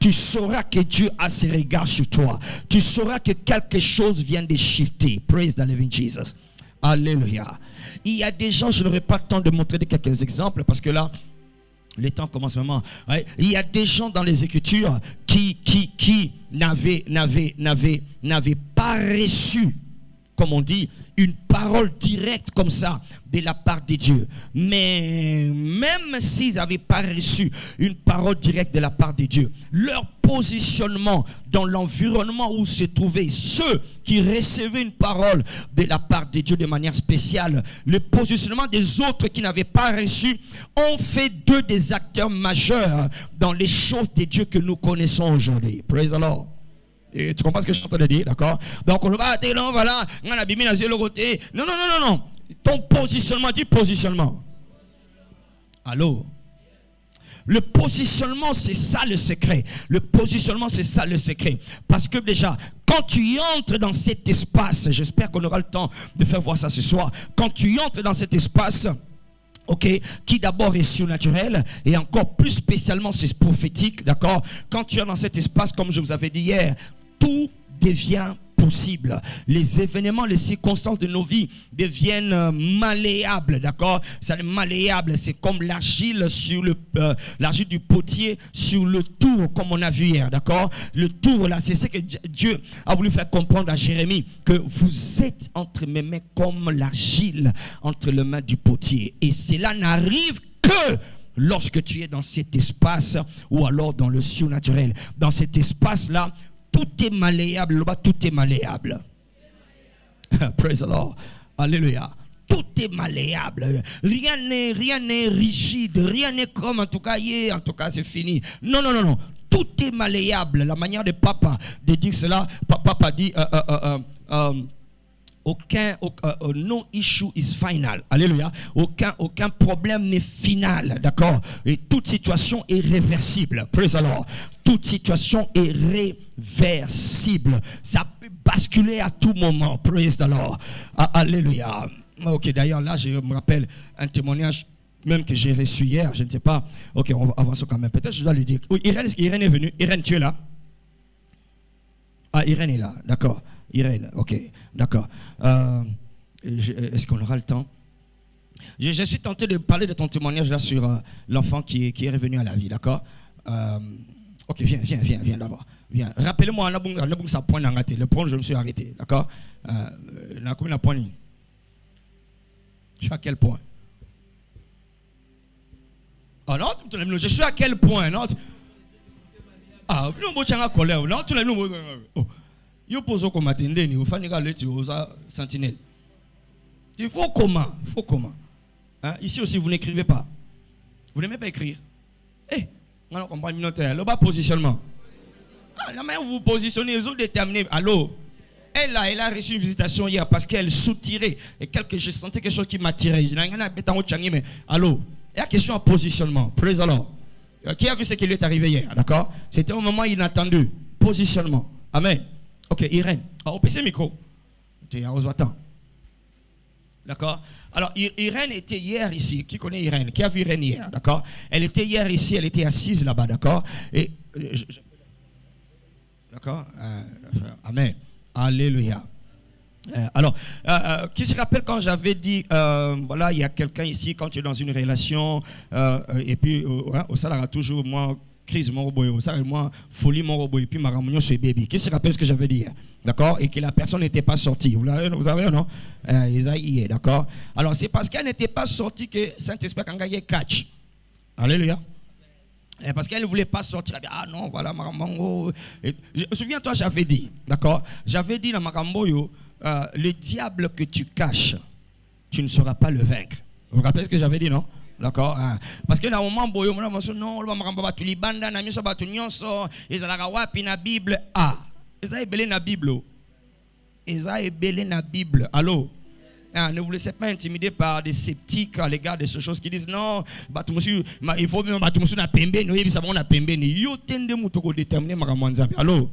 Tu sauras que Dieu a ses regards sur toi. Tu sauras que quelque chose vient de shifter. Praise the living Jesus. Alléluia. Il y a des gens, je n'aurai pas le temps de montrer quelques exemples parce que là, le temps commence vraiment. Ouais. Il y a des gens dans les Écritures qui n'avaient pas reçu, comme on dit, une parole directe comme ça de la part de Dieu. Mais même s'ils n'avaient pas reçu une parole directe de la part de Dieu, leur positionnement dans l'environnement où se trouvaient ceux qui recevaient une parole de la part de Dieu de manière spéciale, le positionnement des autres qui n'avaient pas reçu ont fait d'eux des acteurs majeurs dans les choses de Dieu que nous connaissons aujourd'hui. Praise the Lord. Et tu comprends ce que je suis en train de dire, d'accord? Donc on va dire non, voilà, on a bimé dans le côté. Non. Ton positionnement, dis positionnement. Allô? Le positionnement, c'est ça le secret. Le positionnement, c'est ça le secret. Parce que déjà, quand tu entres dans cet espace, j'espère qu'on aura le temps de faire voir ça ce soir. Quand tu entres dans cet espace, ok, qui d'abord est surnaturel et encore plus spécialement c'est prophétique, d'accord? Quand tu es dans cet espace, comme je vous avais dit hier, tout devient possible. Les événements, les circonstances de nos vies deviennent malléables, d'accord? C'est malléable, c'est comme l'argile sur l'argile du potier sur le tour, comme on a vu hier, d'accord? Le tour là, c'est ce que Dieu a voulu faire comprendre à Jérémie, que vous êtes entre mes mains comme l'argile entre les mains du potier. Et cela n'arrive que lorsque tu es dans cet espace ou alors dans le surnaturel. Dans cet espace-là, tout est malléable, là-bas, tout est malléable. Praise the Lord. Alléluia. Tout est malléable. Rien n'est rigide. Rien n'est comme, en tout cas, c'est fini. Non. Tout est malléable. La manière de papa de dire cela, papa dit, no issue is final. Alléluia. Aucun problème n'est final. D'accord? Et toute situation est réversible. Praise the Lord. Toute situation est réversible. Ça peut basculer à tout moment. Praise the Lord. Alléluia. Ok, d'ailleurs, là, je me rappelle un témoignage même que j'ai reçu hier. Je ne sais pas. Ok, on va avancer quand même. Peut-être je dois le dire. Oui, Irène, est-ce qu'Irène est venue? Irène, tu es là? Ah, Irène est là. D'accord. Irène, ok. D'accord. Est-ce qu'on aura le temps? Je suis tenté de parler de ton témoignage là sur l'enfant qui est revenu à la vie. D'accord. Ok, viens d'abord. Viens. Rappelez-moi, on a ça point arrêté. Le point, je me suis arrêté. D'accord? Combien de points? Je suis à quel point? Ah non, je suis à quel point? Non? Ah, non, je suis en colère. Non, tu l'as nous. Il faut qu'on m'attende. Il faut que sentinelle. Il faut comment? Hein? Ici aussi, vous n'écrivez pas. Vous n'aimez pas écrire? Eh, on comprend le minotaire. Le bas positionnement. Ah, la manière où vous positionnez, les autres déterminés. Allô? Elle a reçu une visitation hier parce qu'elle soutirait. Et je sentais quelque chose qui m'attirait. Allô? Il y a question à positionnement. Praise the Lord. Qui a vu ce qui lui est arrivé hier? D'accord? C'était un moment inattendu. Positionnement. Amen. Ok, Irène. Au PC micro. Tu es à Oswatan. D'accord? Alors, Irène était hier ici. Qui connaît Irène? Qui a vu Irène hier? D'accord? Elle était hier ici. Elle était assise là-bas. D'accord? Et. D'accord? Amen. Alléluia. Alors, qui se rappelle quand j'avais dit, voilà, il y a quelqu'un ici, quand tu es dans une relation, et puis, au salaire, toujours, moi, crise mon robot, au salaire, moi, folie mon robot, et puis ma ramonion sur bébé. Qui se rappelle ce que j'avais dit? D'accord? Et que la personne n'était pas sortie. Vous avez, non? Isaïe, d'accord? Alors, c'est parce qu'elle n'était pas sortie que Saint-Esprit a gagné catch. Alléluia. Parce qu'elle ne voulait pas sortir. Elle dit, ah non, voilà, Marambo. Souviens-toi, j'avais dit, d'accord? J'avais dit dans Marambo, le diable que tu caches, tu ne sauras pas le vaincre. Vous vous rappelez ce que j'avais dit, non? D'accord? Parce que dans le moment où non, le Marambo va tout libanda, na miso ba tout nyonso, ezalaka wapi na Bible. Ah, eza ebele na Bible. Eza ebele na Bible. Allô? Ne vous laissez pas intimider par des sceptiques à l'égard de ces choses qui disent non, il faut même na pembe, nous savons na pembe, yo tende mutoko déterminer maramanzabi. Allô?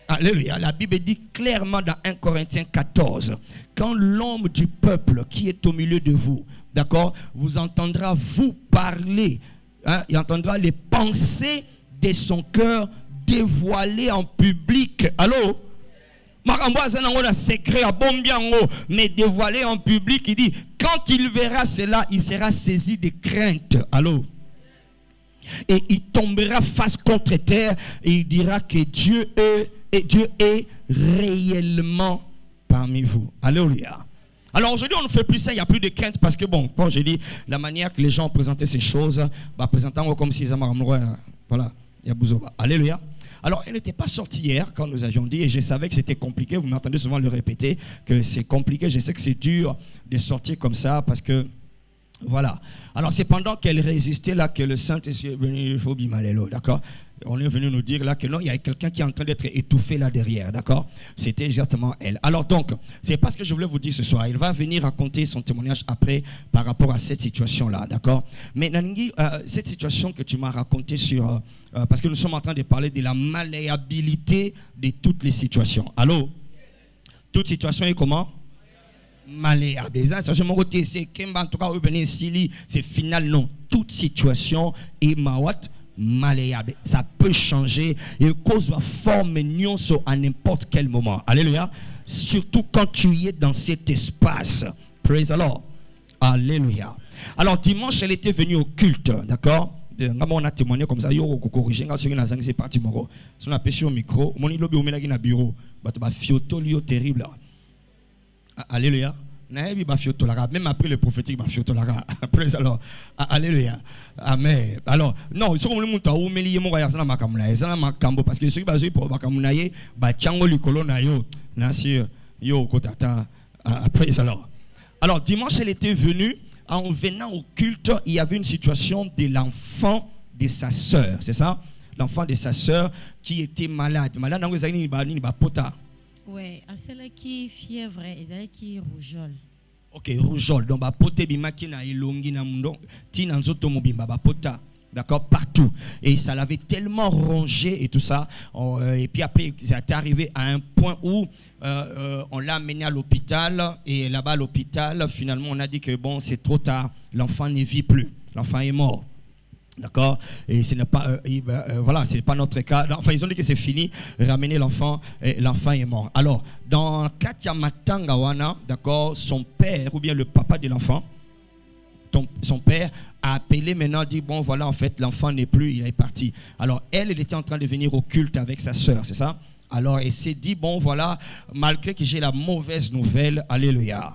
Alléluia. La Bible dit clairement dans 1 Corinthiens 14, quand l'homme du peuple qui est au milieu de vous, d'accord, vous entendra vous parler, hein, il entendra les pensées de son cœur dévoilées en public. Allô? Secret mais dévoilé en public, il dit quand il verra cela, il sera saisi de crainte. Allô? Et il tombera face contre terre et il dira que Dieu est réellement parmi vous. Alléluia. Alors aujourd'hui on ne fait plus ça, il n'y a plus de crainte parce que bon, quand je dis la manière que les gens présentaient ces choses, présentant comme si ils avaient voilà, il y a Bouzoba. Alléluia. Alors, elle n'était pas sortie hier quand nous avions dit, et je savais que c'était compliqué, vous m'entendez souvent le répéter, que c'est compliqué, je sais que c'est dur de sortir comme ça, parce que, voilà. Alors, c'est pendant qu'elle résistait là que le Saint-Esprit est venu, il faut bimalélo, d'accord? On est venu nous dire là que non, il y a quelqu'un qui est en train d'être étouffé là derrière, d'accord? C'était exactement elle. Alors donc, c'est pas ce que je voulais vous dire ce soir. Il va venir raconter son témoignage après par rapport à cette situation-là, d'accord? Mais Naningui, cette situation que tu m'as racontée sur... parce que nous sommes en train de parler de la malléabilité de toutes les situations. Allô? Toute situation est comment? Malléable. C'est final, non. Toute situation est malléable. Ça peut changer et cause forme à n'importe quel moment. Alléluia. Surtout quand tu es dans cet espace. Praise the Lord. Alléluia. Alors dimanche, elle était venue au culte, d'accord? On a témoigné comme ça. Yo corriger c'est parti mon si on a pêché au micro, mon lobby au ménage na bureau, ba fioto lio terrible. Alléluia. Même après le prophétique, praise the Lord. Alléluia. Amen. Alors, non, ils sont comme le monde où Meli est mort à Yazana Makamuna. Yazana Makambo, parce que ceux qui basent pour Makamunaye, Bachango Likolo Nayo, Nasir, Yo Kotata. Praise the Lord. Alors, dimanche, elle était venue. En venant au culte, il y avait une situation de l'enfant de sa sœur. C'est ça? L'enfant de sa sœur qui était malade. Malade, dans les années, pota. Oui, celle qui fièvre, et qui rougeole. Ok, rougeole. Donc, pote bimaki na ilongi na mundo, tina nzoto mobimba pota. D'accord, partout. Et ça l'avait tellement rongé et tout ça. Et puis après, ça est arrivé à un point où on l'a amené à l'hôpital. Et là-bas, à l'hôpital, finalement, on a dit que bon, c'est trop tard. L'enfant ne vit plus. L'enfant est mort. D'accord? Et ce n'est pas, voilà, c'est pas notre cas. Enfin, ils ont dit que c'est fini. Ramener l'enfant, l'enfant est mort. Alors, dans Katia Matangawana, d'accord, son père ou bien le papa de l'enfant, son père a appelé maintenant, dit bon voilà, en fait l'enfant n'est plus, il est parti. Alors elle était en train de venir au culte avec sa sœur, c'est ça? Alors elle s'est dit bon voilà, malgré que j'ai la mauvaise nouvelle, alléluia.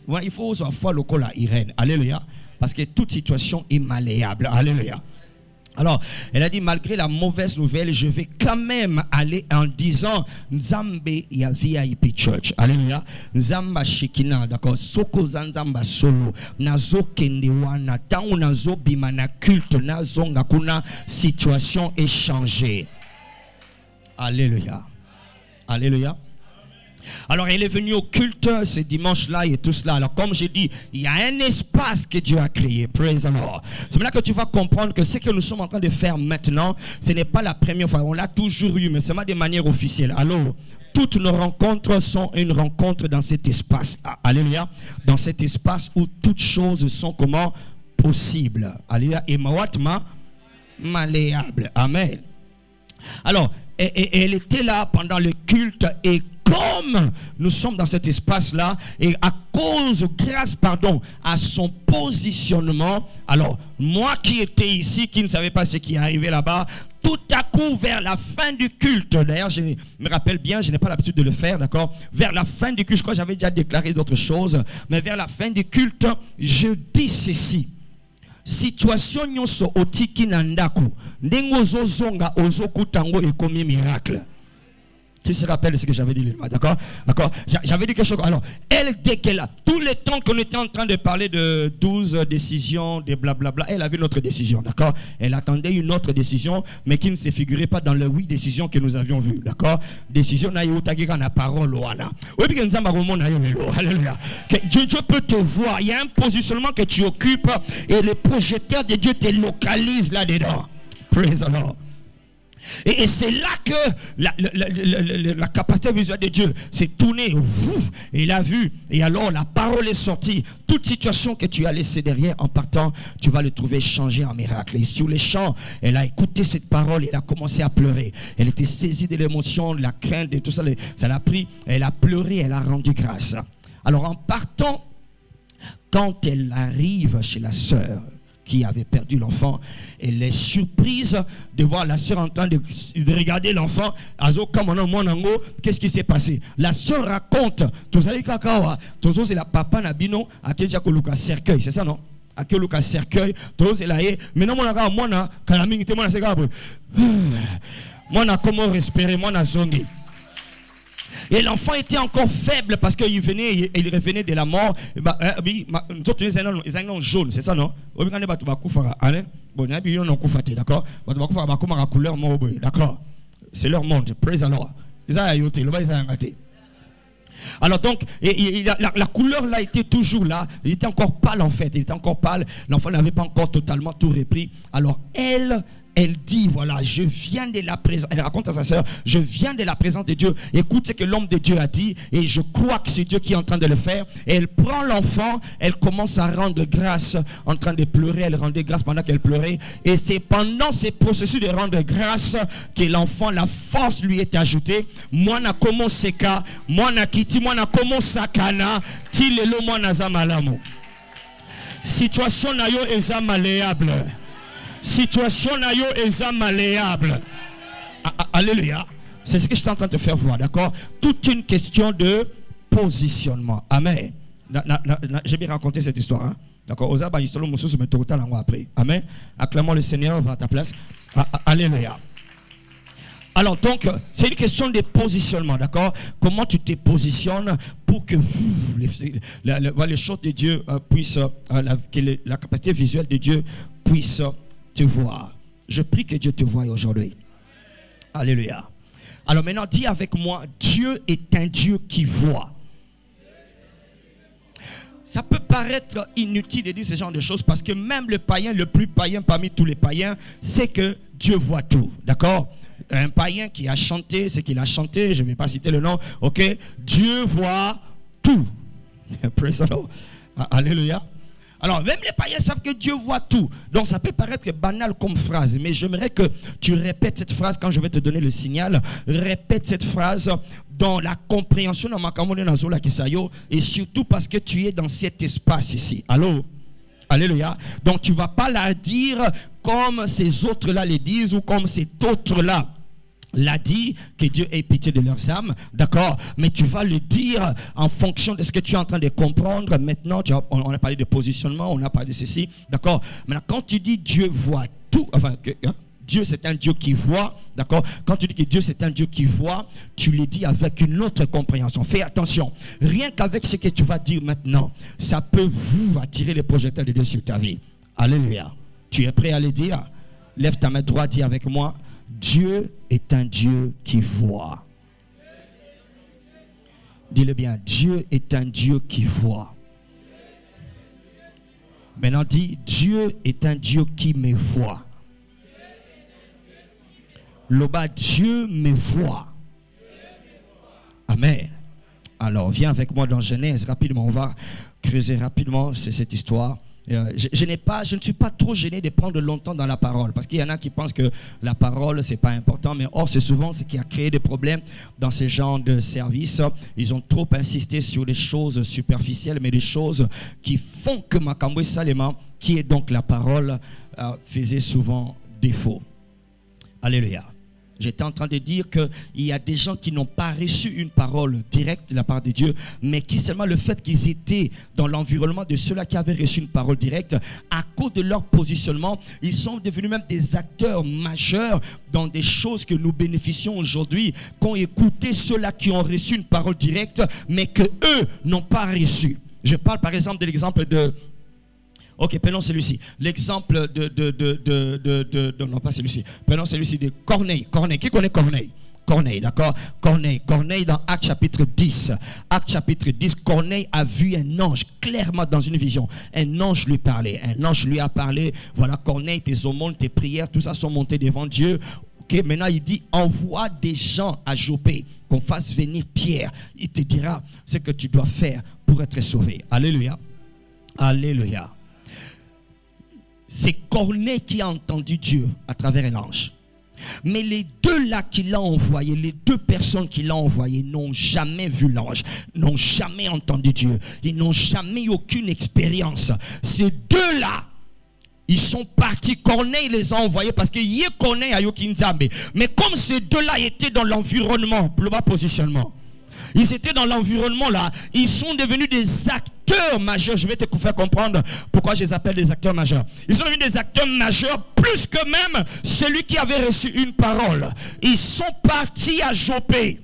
Voilà, il faut avoir foi locale à Irène, alléluia, parce que toute situation est malléable, alléluia. Alors, elle a dit, malgré la mauvaise nouvelle, je vais quand même aller en disant, Nzambe ya VIP Church. Alléluia. Nzamba Shekina, d'accord. Soko Zanzamba Solo. Nazo Kendewana. Tango nazo bimana culte. Nazo ngakuna. Situation est changée. Alléluia. Alléluia. Alors, elle est venue au culte ce dimanche-là et tout cela. Alors, comme j'ai dit, il y a un espace que Dieu a créé. Praise the Lord. C'est maintenant que tu vas comprendre que ce que nous sommes en train de faire maintenant, ce n'est pas la première fois. On l'a toujours eu, mais c'est pas de manière officielle. Alors, toutes nos rencontres sont une rencontre dans cet espace. Alléluia. Dans cet espace où toutes choses sont comment? Possibles. Alléluia. Et mawatma malléable. Amen. Alors, elle était là pendant le culte et comme nous sommes dans cet espace-là et à cause, grâce, pardon, à son positionnement, alors moi qui étais ici, qui ne savais pas ce qui est arrivé là-bas, tout à coup vers la fin du culte, d'ailleurs je me rappelle bien, je n'ai pas l'habitude de le faire, d'accord, vers la fin du culte, je crois que j'avais déjà déclaré d'autres choses, mais vers la fin du culte, je dis ceci. Situation nyonso otiki na ndaku ndengo zozonga ozokutango ekomi miracle. Qui se rappelle ce que j'avais dit, d'accord? D'accord? J'avais dit quelque chose. Alors, elle, dès qu'elle a, tout le temps qu'on était en train de parler de 12 décisions, de blablabla, elle avait notre décision, d'accord? Elle attendait une autre décision, mais qui ne se figurait pas dans les 8 décisions que nous avions vues, d'accord? Décision na yotagika na parole wana. Oui, bien que alléluia. Dieu peut te voir. Il y a un positionnement que tu occupes et le projecteur de Dieu te localise là-dedans. Praise the Lord. Et c'est là que la capacité visuelle de Dieu s'est tournée. Et il a vu. Et alors la parole est sortie. Toute situation que tu as laissée derrière en partant, tu vas le trouver changé en miracle. Et sur les champs, elle a écouté cette parole et elle a commencé à pleurer. Elle était saisie de l'émotion, de la crainte, de tout ça. Ça l'a pris. Elle a pleuré, elle a rendu grâce. Alors en partant, quand elle arrive chez la sœur qui avait perdu l'enfant, elle est surprise de voir la sœur en train de regarder l'enfant. Qu'est-ce qui s'est passé? La sœur raconte, c'est la papa nabino à qui j'ai cercueil, c'est ça non? À qui j'ai cercueil, c'est là, mais non, moi comment respirer, moi na zongi. Et l'enfant était encore faible parce qu'il revenait de la mort. Ils ont jaune, c'est ça non? D'accord? C'est leur monde. Praise the Lord. Alors donc, la couleur là était toujours là. Il était encore pâle en fait. Il était encore pâle. L'enfant n'avait pas encore totalement tout repris. Alors elle dit, voilà, je viens de la présence. Elle raconte à sa sœur, je viens de la présence de Dieu. Écoute ce que l'homme de Dieu a dit. Et je crois que c'est Dieu qui est en train de le faire. Et elle prend l'enfant. Elle commence à rendre grâce. En train de pleurer. Elle rendait grâce pendant qu'elle pleurait. Et c'est pendant ces processus de rendre grâce que l'enfant, la force lui est ajoutée. Moi, na komo seka. Moi, na kiti. Moi, na komo sakana. Ti lelo moi na zamalamu. Situation na yo eza malléable. Situation na yo est malléable. Alléluia. C'est ce que je suis en train de te faire voir, d'accord? Toute une question de positionnement. Amen. J'ai bien raconté cette histoire, hein? D'accord? Osaba histoire mususu mais tout le temps après. Amen. Acclamons le Seigneur, va à ta place. Alléluia. Alors donc, c'est une question de positionnement, d'accord? Comment tu te positionnes pour que les choses de Dieu puissent, que la capacité visuelle de Dieu puisse te voir. Je prie que Dieu te voie aujourd'hui. Alléluia. Alors maintenant, dis avec moi, Dieu est un Dieu qui voit. Ça peut paraître inutile de dire ce genre de choses parce que même le païen, le plus païen parmi tous les païens, sait que Dieu voit tout. D'accord? Un païen qui a chanté ce qu'il a chanté, je ne vais pas citer le nom, ok? Dieu voit tout. Praise the Lord. Alléluia. Alors, même les païens savent que Dieu voit tout. Donc, ça peut paraître banal comme phrase, mais j'aimerais que tu répètes cette phrase quand je vais te donner le signal. Répète cette phrase dans la compréhension de Makamone Nazola Kisayo et surtout parce que tu es dans cet espace ici. Allô? Alléluia. Donc tu ne vas pas la dire comme ces autres-là les disent ou comme cet autre-là l'a dit, que Dieu ait pitié de leurs âmes, d'accord? Mais tu vas le dire en fonction de ce que tu es en train de comprendre. Maintenant, on a parlé de positionnement, on a parlé de ceci, d'accord? Maintenant, quand tu dis Dieu voit tout, enfin, Dieu c'est un Dieu qui voit, d'accord? Quand tu dis que Dieu c'est un Dieu qui voit, tu le dis avec une autre compréhension. Fais attention, rien qu'avec ce que tu vas dire maintenant, ça peut attirer les projecteurs de Dieu sur ta vie. Alléluia. Tu es prêt à le dire? Lève ta main droite, dis avec moi, Dieu est un Dieu qui voit. Dis-le bien, Dieu est un Dieu qui voit. Maintenant dis, Dieu est un Dieu qui me voit. Le bas, Dieu me voit. Amen. Alors, viens avec moi dans Genèse, rapidement, on va creuser rapidement cette histoire. Je ne suis pas trop gêné de prendre longtemps dans la parole, parce qu'il y en a qui pensent que la parole c'est pas important, mais or c'est souvent ce qui a créé des problèmes dans ces genres de services. Ils ont trop insisté sur des choses superficielles, mais des choses qui font que Makambwe Salema, qui est donc la parole, faisait souvent défaut. Alléluia. J'étais en train de dire qu'il y a des gens qui n'ont pas reçu une parole directe de la part de Dieu, mais qui seulement le fait qu'ils étaient dans l'environnement de ceux-là qui avaient reçu une parole directe, à cause de leur positionnement, ils sont devenus même des acteurs majeurs dans des choses que nous bénéficions aujourd'hui, qu'ont écouté ceux-là qui ont reçu une parole directe, mais que eux n'ont pas reçu. Je parle par exemple de l'exemple de... Ok, prenons celui-ci. L'exemple non pas celui-ci. Prenons celui-ci de Corneille. Corneille. Qui connaît Corneille? Corneille, d'accord? Corneille dans Actes chapitre 10. Actes chapitre 10, Corneille a vu un ange clairement dans une vision. Un ange lui parlait. Un ange lui a parlé. Voilà, Corneille, tes aumônes, tes prières, tout ça sont montés devant Dieu. Ok, maintenant il dit, envoie des gens à Jopé, qu'on fasse venir Pierre. Il te dira ce que tu dois faire pour être sauvé. Alléluia. Alléluia. C'est Corneille qui a entendu Dieu à travers un ange. Mais les deux là qui l'ont envoyé, les deux personnes qui l'ont envoyé n'ont jamais vu l'ange, n'ont jamais entendu Dieu. Ils n'ont jamais eu aucune expérience. Ces deux là, ils sont partis. Corneille les a envoyés parce que y est Corneille à Yokinzambe. Mais comme ces deux là étaient dans l'environnement, le bas positionnement, ils étaient dans l'environnement là, ils sont devenus des acteurs majeurs. Je vais te faire comprendre pourquoi je les appelle des acteurs majeurs. Ils sont devenus des acteurs majeurs plus que même celui qui avait reçu une parole. Ils sont partis à Jopé.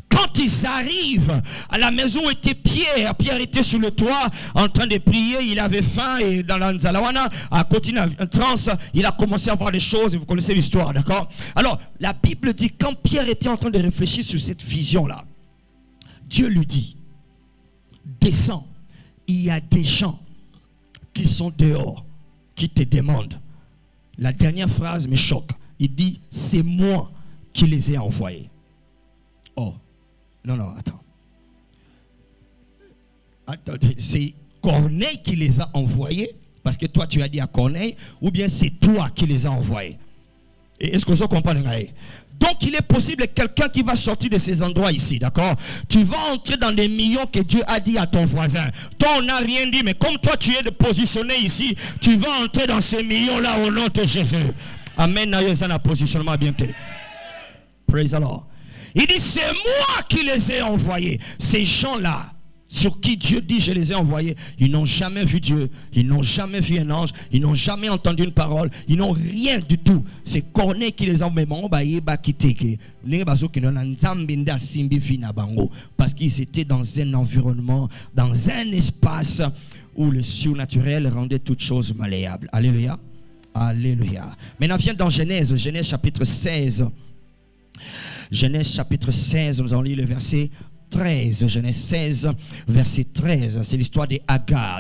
Quand ils arrivent à la maison où était Pierre, Pierre était sur le toit en train de prier, il avait faim et dans la Nzalawana, à côté d'un transe, il a commencé à voir des choses et vous connaissez l'histoire, d'accord? Alors, la Bible dit quand Pierre était en train de réfléchir sur cette vision-là, Dieu lui dit, descends, il y a des gens qui sont dehors, qui te demandent. La dernière phrase me choque. Il dit, c'est moi qui les ai envoyés. Oh, non, attends. C'est Corneille qui les a envoyés, parce que toi tu as dit à Corneille, ou bien c'est toi qui les as envoyés. Est-ce que vous comprenez? Donc il est possible quelqu'un qui va sortir de ces endroits ici, d'accord? Tu vas entrer dans des millions que Dieu a dit à ton voisin. Toi on n'a rien dit, mais comme toi tu es positionné ici, tu vas entrer dans ces millions-là au nom de Jésus. Amen. Positionnement bientôt. Praise the Lord. Il dit c'est moi qui les ai envoyés. Ces gens-là, sur qui Dieu dit je les ai envoyés, ils n'ont jamais vu Dieu, ils n'ont jamais vu un ange, ils n'ont jamais entendu une parole, ils n'ont rien du tout. C'est Corneille qui les a envoyés parce qu'ils étaient dans un environnement, dans un espace où le surnaturel rendait toutes choses malléables. Alléluia. Alléluia. Maintenant viens dans Genèse chapitre 16. Genèse chapitre 16, nous allons lire le verset 13, Genèse 16, verset 13, c'est l'histoire des Hagar,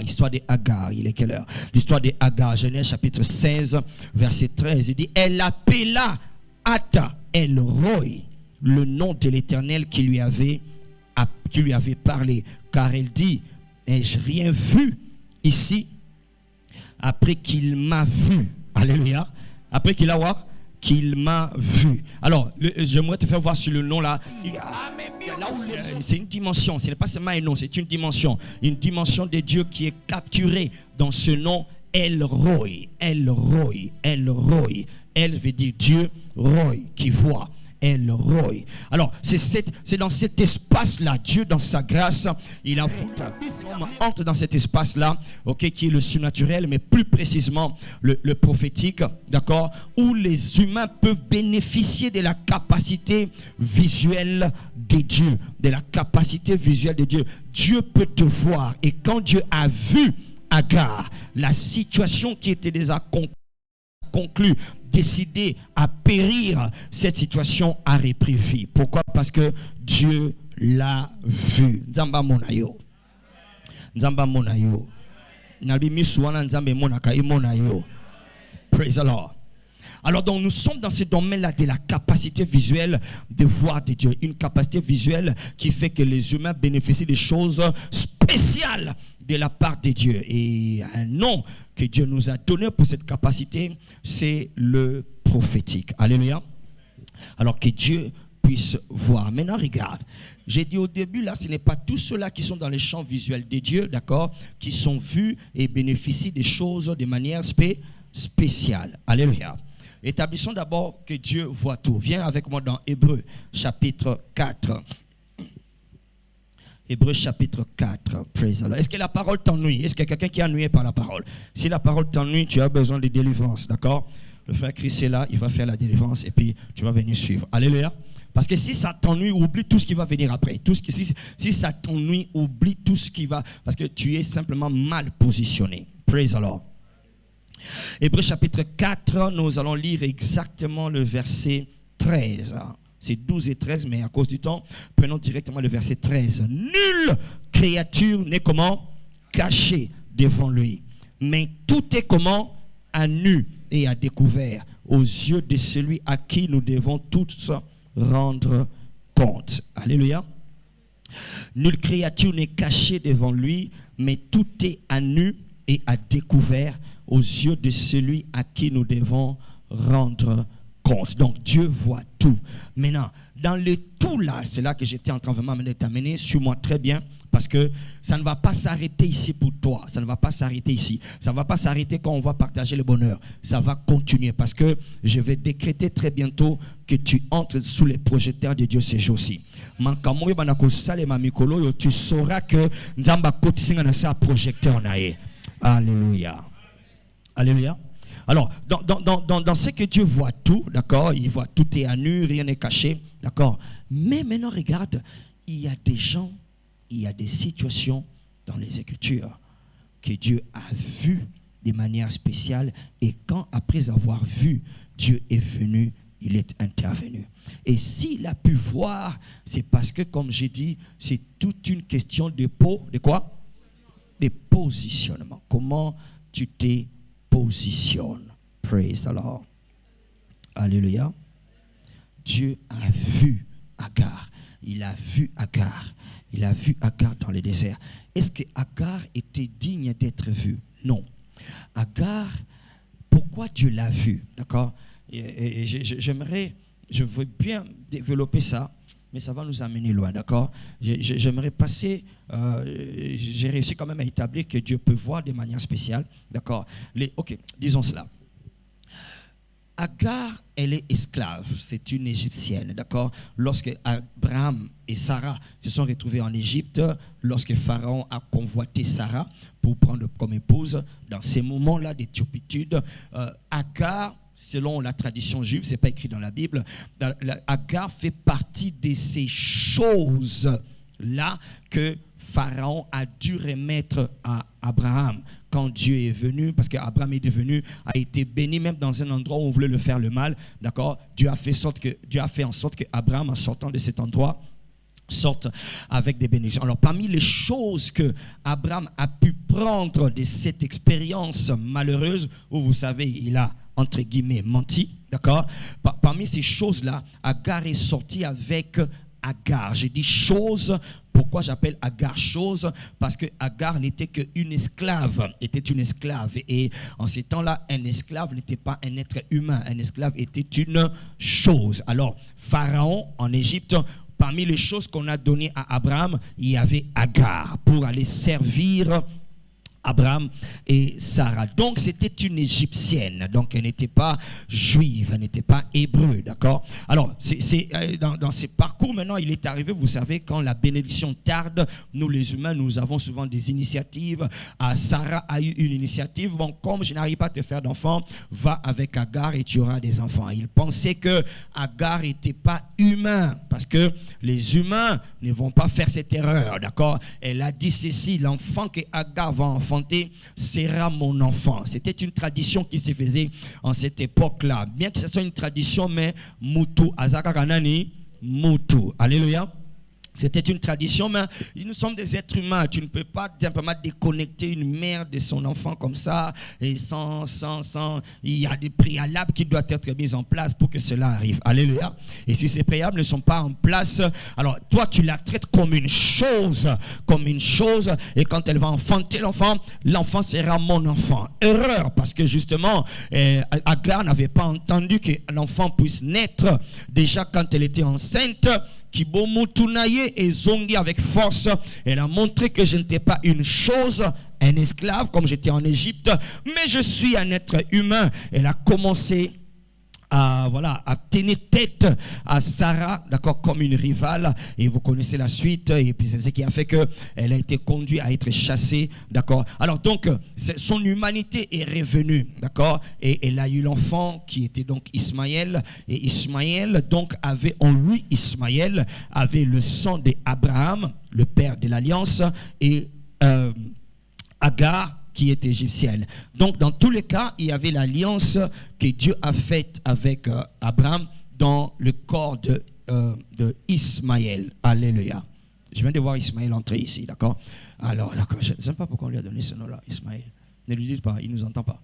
il est quelle heure? L'histoire des Hagar, Genèse chapitre 16, verset 13, il dit, elle appela Ata El Roi, le nom de l'Éternel qui lui avait parlé, car elle dit, ai-je rien vu ici? Après qu'il m'a vu, alléluia, après qu'il a what? Qu'il m'a vu. Alors, j'aimerais te faire voir sur le nom là. C'est une dimension, ce n'est pas seulement un nom, c'est une dimension de Dieu qui est capturée dans ce nom El Roi. El Roi, El Roi. El veut dire Dieu, Roi, qui voit. El Roi. Alors, c'est dans cet espace-là, Dieu, dans sa grâce, il a entre dans cet espace-là, ok, qui est le surnaturel, mais plus précisément le prophétique, d'accord, où les humains peuvent bénéficier de la capacité visuelle de Dieu, de la capacité visuelle de Dieu. Dieu peut te voir, et quand Dieu a vu Agar, la situation qui était déjà conclue, décidé à périr, cette situation a repris vie. Pourquoi? Parce que Dieu l'a vu. Nzamba monayo. Nzamba monayo. Nabi misuana nzambe monaka imonayo. Praise the Lord. Alors donc nous sommes dans ce domaine-là de la capacité visuelle de voir de Dieu. Une capacité visuelle qui fait que les humains bénéficient des choses spéciales de la part de Dieu. Et un nom que Dieu nous a donné pour cette capacité, c'est le prophétique. Alléluia. Alors que Dieu puisse voir. Maintenant regarde, j'ai dit au début là, ce n'est pas tous ceux-là qui sont dans les champs visuels de Dieu, d'accord, qui sont vus et bénéficient des choses de manière spéciale. Alléluia. Établissons d'abord que Dieu voit tout. Viens avec moi dans Hébreux chapitre 4. Hébreux chapitre 4. Praise Allah. Est-ce que la parole t'ennuie? Est-ce qu'il y a quelqu'un qui est ennuyé par la parole? Si la parole t'ennuie, tu as besoin de délivrance, d'accord? Le frère Christ est là, il va faire la délivrance et puis tu vas venir suivre. Alléluia. Parce que si ça t'ennuie, oublie tout ce qui va venir après. Si ça t'ennuie, oublie tout ce qui va... Parce que tu es simplement mal positionné. Praise Allah. Hébreux chapitre 4, nous allons lire exactement le verset 13. C'est 12 et 13, mais à cause du temps, prenons directement le verset 13. Nulle créature n'est comment? Cachée devant lui. Mais tout est comment? À nu et à découvert aux yeux de celui à qui nous devons tous rendre compte. Alléluia. Nulle créature n'est cachée devant lui, mais tout est à nu et à découvert aux yeux de celui à qui nous devons rendre compte. Donc Dieu voit tout. Maintenant, dans le tout là, c'est là que j'étais en train vraiment de t'amener. Suis-moi très bien, parce que ça ne va pas s'arrêter ici pour toi. Ça ne va pas s'arrêter ici. Ça ne va pas s'arrêter quand on va partager le bonheur. Ça va continuer, parce que je vais décréter très bientôt que tu entres sous les projecteurs de Dieu ces jours-ci. Tu sauras que Nzamba kotisinga na sa projecteur nae. Alléluia. Alléluia. Alors, dans ce que Dieu voit tout, d'accord, il voit tout est à nu, rien n'est caché, d'accord. Mais maintenant, regarde, il y a des gens, il y a des situations dans les Écritures que Dieu a vues de manière spéciale, et quand, après avoir vu, Dieu est venu, il est intervenu. Et s'il a pu voir, c'est parce que, comme j'ai dit, c'est toute une question de quoi? De positionnement. Comment tu t'es positionne. Praise the Lord. Alléluia. Dieu a vu Agar. Il a vu Agar. Il a vu Agar dans le désert. Est-ce que Agar était digne d'être vue? Non. Agar, pourquoi Dieu l'a vue? D'accord? Et je veux bien développer ça, mais ça va nous amener loin, d'accord? J'aimerais passer, j'ai réussi quand même à établir que Dieu peut voir de manière spéciale, d'accord? Ok, disons cela. Agar, elle est esclave, c'est une Égyptienne, d'accord? Lorsque Abraham et Sarah se sont retrouvés en Égypte, lorsque Pharaon a convoité Sarah pour prendre comme épouse, dans ces moments-là de turpitude, Agar, selon la tradition juive, ce n'est pas écrit dans la Bible, Agar fait partie de ces choses-là que Pharaon a dû remettre à Abraham quand Dieu est venu, parce qu'Abraham est devenu, a été béni même dans un endroit où on voulait le faire le mal, d'accord? Dieu a fait en sorte que Abraham, en sortant de cet endroit, sorte avec des bénédictions. Alors, parmi les choses que Abraham a pu prendre de cette expérience malheureuse, où vous savez, il a entre guillemets menti, d'accord? Parmi ces choses-là, Agar est sorti avec Agar. J'ai dit chose. Pourquoi j'appelle Agar chose? Parce que Agar n'était qu'une esclave, était une esclave. Et en ces temps-là, un esclave n'était pas un être humain. Un esclave était une chose. Alors, Pharaon en Égypte, parmi les choses qu'on a données à Abraham, il y avait Agar pour aller servir Abraham et Sarah. Donc c'était une Égyptienne, donc elle n'était pas juive, elle n'était pas hébreu, d'accord? Alors dans ces parcours maintenant, il est arrivé, vous savez, quand la bénédiction tarde, nous les humains, nous avons souvent des initiatives. Sarah a eu une initiative, bon, comme je n'arrive pas à te faire d'enfants, va avec Agar et tu auras des enfants. Il pensait que Agar n'était pas humain, parce que les humains ne vont pas faire cette erreur, d'accord? Elle a dit ceci, l'enfant que Agar va enfanter sera mon enfant. C'était une tradition qui se faisait en cette époque-là. Bien que ce soit une tradition, mais Mutu, Azaka Kanani, Mutu. Alléluia. C'était une tradition, mais nous sommes des êtres humains. Tu ne peux pas simplement déconnecter une mère de son enfant comme ça. Et il y a des préalables qui doivent être mis en place pour que cela arrive. Alléluia. Et si ces préalables ne sont pas en place, alors toi, tu la traites comme une chose. Et quand elle va enfanter l'enfant, l'enfant sera mon enfant. Erreur, parce que justement, Agar n'avait pas entendu que l'enfant puisse naître déjà quand elle était enceinte. Kibomutunaye et zongi avec force. Elle a montré que je n'étais pas une chose, un esclave comme j'étais en Égypte, mais je suis un être humain. Elle a commencé à tenir tête à Sarah, d'accord, comme une rivale, et vous connaissez la suite, et puis c'est ce qui a fait qu'elle a été conduite à être chassée, d'accord. Alors donc, son humanité est revenue, d'accord, et elle a eu l'enfant qui était donc Ismaël, et Ismaël donc avait en lui, Ismaël avait le sang d'Abraham, le père de l'alliance, et Agar, qui est égyptienne. Donc, dans tous les cas, il y avait l'alliance que Dieu a faite avec Abraham dans le corps de Ismaël. Alléluia. Je viens de voir Ismaël entrer ici, d'accord? Alors, d'accord, je ne sais pas pourquoi on lui a donné ce nom-là, Ismaël. Ne lui dites pas, il ne nous entend pas.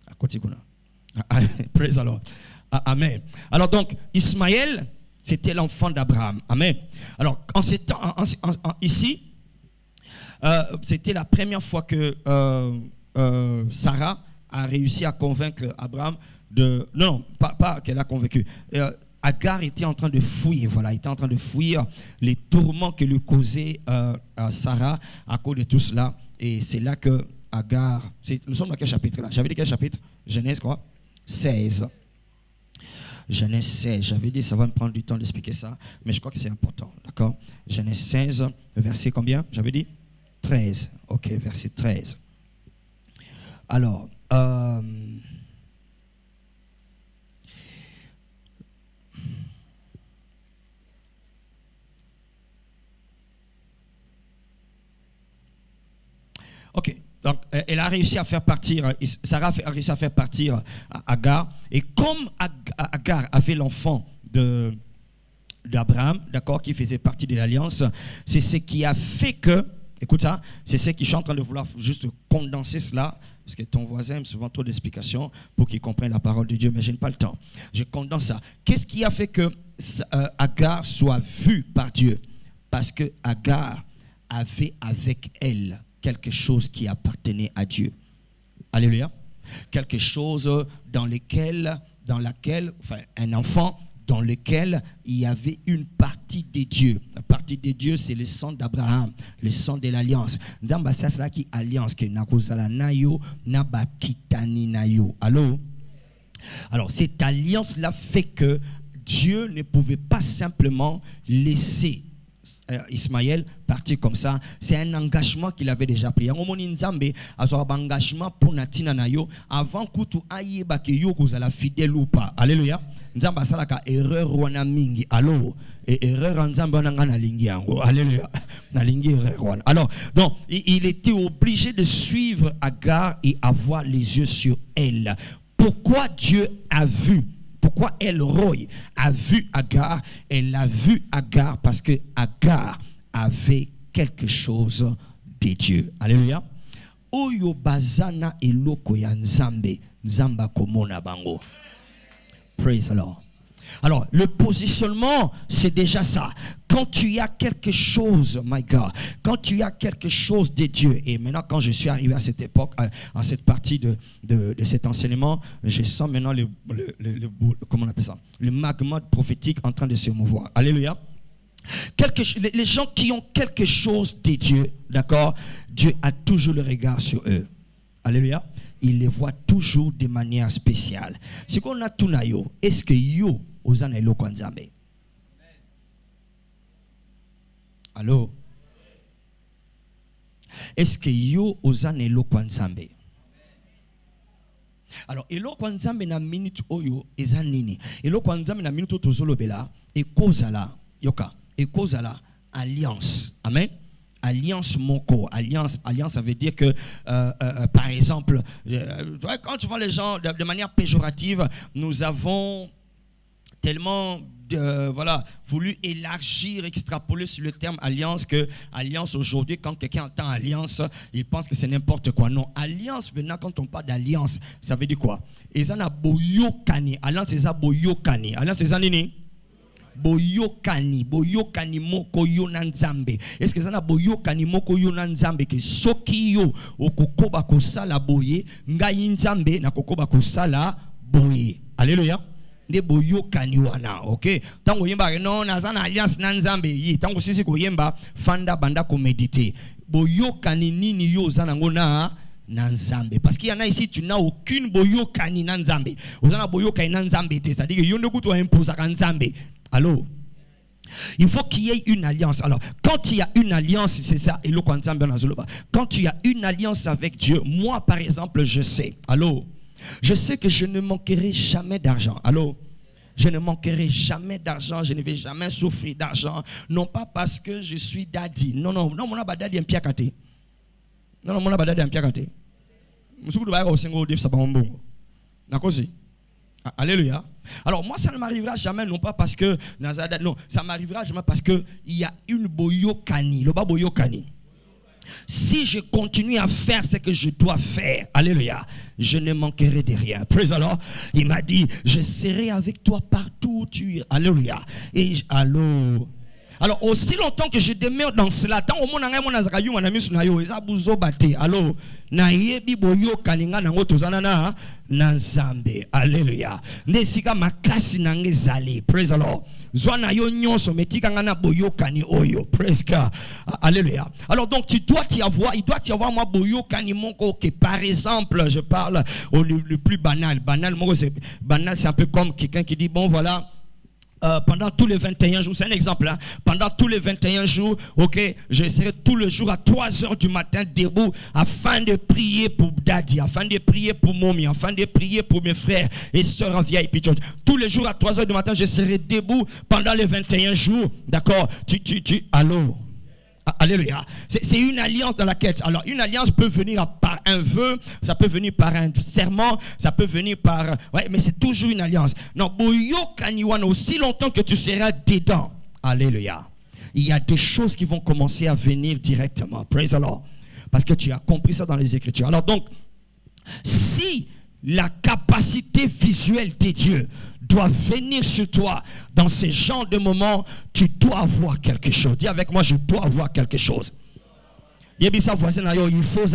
À côté qu'on a. Praise the Lord. Amen. Alors donc, Ismaël, c'était l'enfant d'Abraham. Amen. Alors, ici, c'était la première fois que Sarah a réussi à convaincre Abraham de... Non, pas qu'elle a convaincu. Agar était en train de fuir, était en train de fuir les tourments que lui causait Sarah à cause de tout cela. Et c'est là que Agar... Nous sommes dans quel chapitre là? J'avais dit quel chapitre? Genèse quoi? 16. Genèse 16. J'avais dit ça va me prendre du temps d'expliquer ça, mais je crois que c'est important, d'accord? Genèse 16, verset combien? J'avais dit 13. Ok, verset 13. Alors, ok, donc elle a réussi à faire partir, Sarah a réussi à faire partir Agar, et comme Agar avait l'enfant d'Abraham, d'accord, qui faisait partie de l'alliance, c'est ce qui a fait que, écoute ça, c'est ce qui je suis en train de vouloir juste condenser cela, parce que ton voisin aime souvent trop d'explications pour qu'il comprenne la parole de Dieu, mais je n'ai pas le temps. Je condense ça. Qu'est-ce qui a fait que Agar soit vue par Dieu? Parce que Agar avait avec elle quelque chose qui appartenait à Dieu. Alléluia. Quelque chose dans laquelle, enfin, un enfant dans lequel il y avait une partie de Dieu. La partie de Dieu, c'est le sang d'Abraham, le sang de l'alliance. Alliance que Allô? Alors, cette alliance-là fait que Dieu ne pouvait pas simplement laisser Ismaël partir comme ça. C'est un engagement qu'il avait déjà pris. Un engagement pour Natina Nayo avant que tu aille bakeyo que la fidèle ou pas. Alléluia. Nzamba salaka erreur wana mingi. Allô, et erreur nzamba na lingi yango. Alléluia. Na lingi erreur wana. Alors, donc il était obligé de suivre Agar et avoir les yeux sur elle. Pourquoi Dieu a vu? Pourquoi El-Roi a vu Agar? Elle a vu Agar parce que Agar avait quelque chose de Dieu. Alléluia. Oyo bazana eloko ya nzambe, nzamba komona bango. Praise the Lord. Alors, le positionnement, c'est déjà ça. Quand tu as quelque chose, my God, quand tu as quelque chose de Dieu, et maintenant quand je suis arrivé à cette époque, à cette partie de cet enseignement, je sens maintenant comment on appelle ça, le magma prophétique en train de se mouvoir. Alléluia. Les gens qui ont quelque chose de Dieu, d'accord, Dieu a toujours le regard sur eux. Alléluia. Il les voit toujours de manière spéciale. Ce qu'on a tout na yo, est-ce que yo ozana eloko nzambe? Allô? Est-ce que yo ozana eloko nzambe? Alors, eloko nzambe na minute oyo eza nini? Eloko nzambe na minute tozolobela ekozala yoka, ekozala alliance. Amen. Alliance moko, alliance, ça veut dire que, par exemple, quand tu vois les gens de manière péjorative, nous avons tellement voulu élargir, extrapoler sur le terme alliance, que alliance aujourd'hui, quand quelqu'un entend alliance, il pense que c'est n'importe quoi. Non, alliance, maintenant, quand on parle d'alliance, ça veut dire quoi? Ezana boyokani, alliance eza boyokani, alliance eza nini? Boyokani moko yo na nzambe. Est-ce que ça na boyokani moko yo na nzambe ke soki yo okokoba kosala boye ngai nzambe na kokoba kosala boye. Alléluia. Nde boyokani wana, OK? Tango yemba non na zana alliance na nzambe yi, tango sisi ko yemba fanda banda ko méditer. Boyokani nini yo zana ngona na nzambe, parce qu'il y en a ici tu n'as aucune boyokani na nzambe. Ozana boyokani na nzambe, c'est-à-dire que yo ne kuto imposer ka nzambe. Allô? Il faut qu'il y ait une alliance. Alors, quand il y a une alliance, c'est ça. Quand tu as une alliance avec Dieu, moi par exemple, je sais. Allô? Je sais que je ne manquerai jamais d'argent. Allô? Je ne manquerai jamais d'argent. Je ne vais jamais souffrir d'argent. Non pas parce que je suis daddy. Non, mon abadadi est piakate. Non, mon abadadi est piakate. Alléluia. Alors moi ça ne m'arrivera jamais, non pas parce que Nazada, non, ça m'arrivera jamais parce que il y a une boyokani, le bas boyokani. Si je continue à faire ce que je dois faire, alléluia, je ne manquerai de rien. Praise the Lord. Il m'a dit, je serai avec toi partout où tu iras. Alléluia. Et allô. Alors aussi longtemps que je demeure dans cela, tant au monde on a zakayu on a mis sur nayo ezabuzo bate. Alors na yebi boyo kaninga nango tozana na nzambe. Alléluia. Nesika makasi nange zali. Praise the Lord. Zwana yo nyonso metika ngana boyo kani oyo. Praise God. Alléluia. Alors donc il doit y avoir moi boyo kani monko que par exemple, je parle le plus banal. Banal c'est un peu comme quelqu'un qui dit bon voilà. Pendant tous les 21 jours, c'est un exemple, hein? Pendant tous les 21 jours, ok, je serai tout le jour à 3 heures du matin debout afin de prier pour Daddy, afin de prier pour Mommy, afin de prier pour mes frères et sœurs en VIP. Tous les jours à 3 heures du matin, je serai debout pendant les 21 jours. D'accord? Allô? Alléluia. C'est une alliance dans la quête. Alors une alliance peut venir par un vœu, ça peut venir par un serment, ça peut venir par... Ouais, mais c'est toujours une alliance. Non, boyo kaniwana, aussi longtemps que tu seras dedans. Alléluia. Il y a des choses qui vont commencer à venir directement. Praise the Lord. Parce que tu as compris ça dans les Écritures. Alors donc, si la capacité visuelle de Dieu doit venir sur toi dans ce genre de moments, tu dois avoir quelque chose. Dis avec moi, je dois avoir quelque chose. Il faut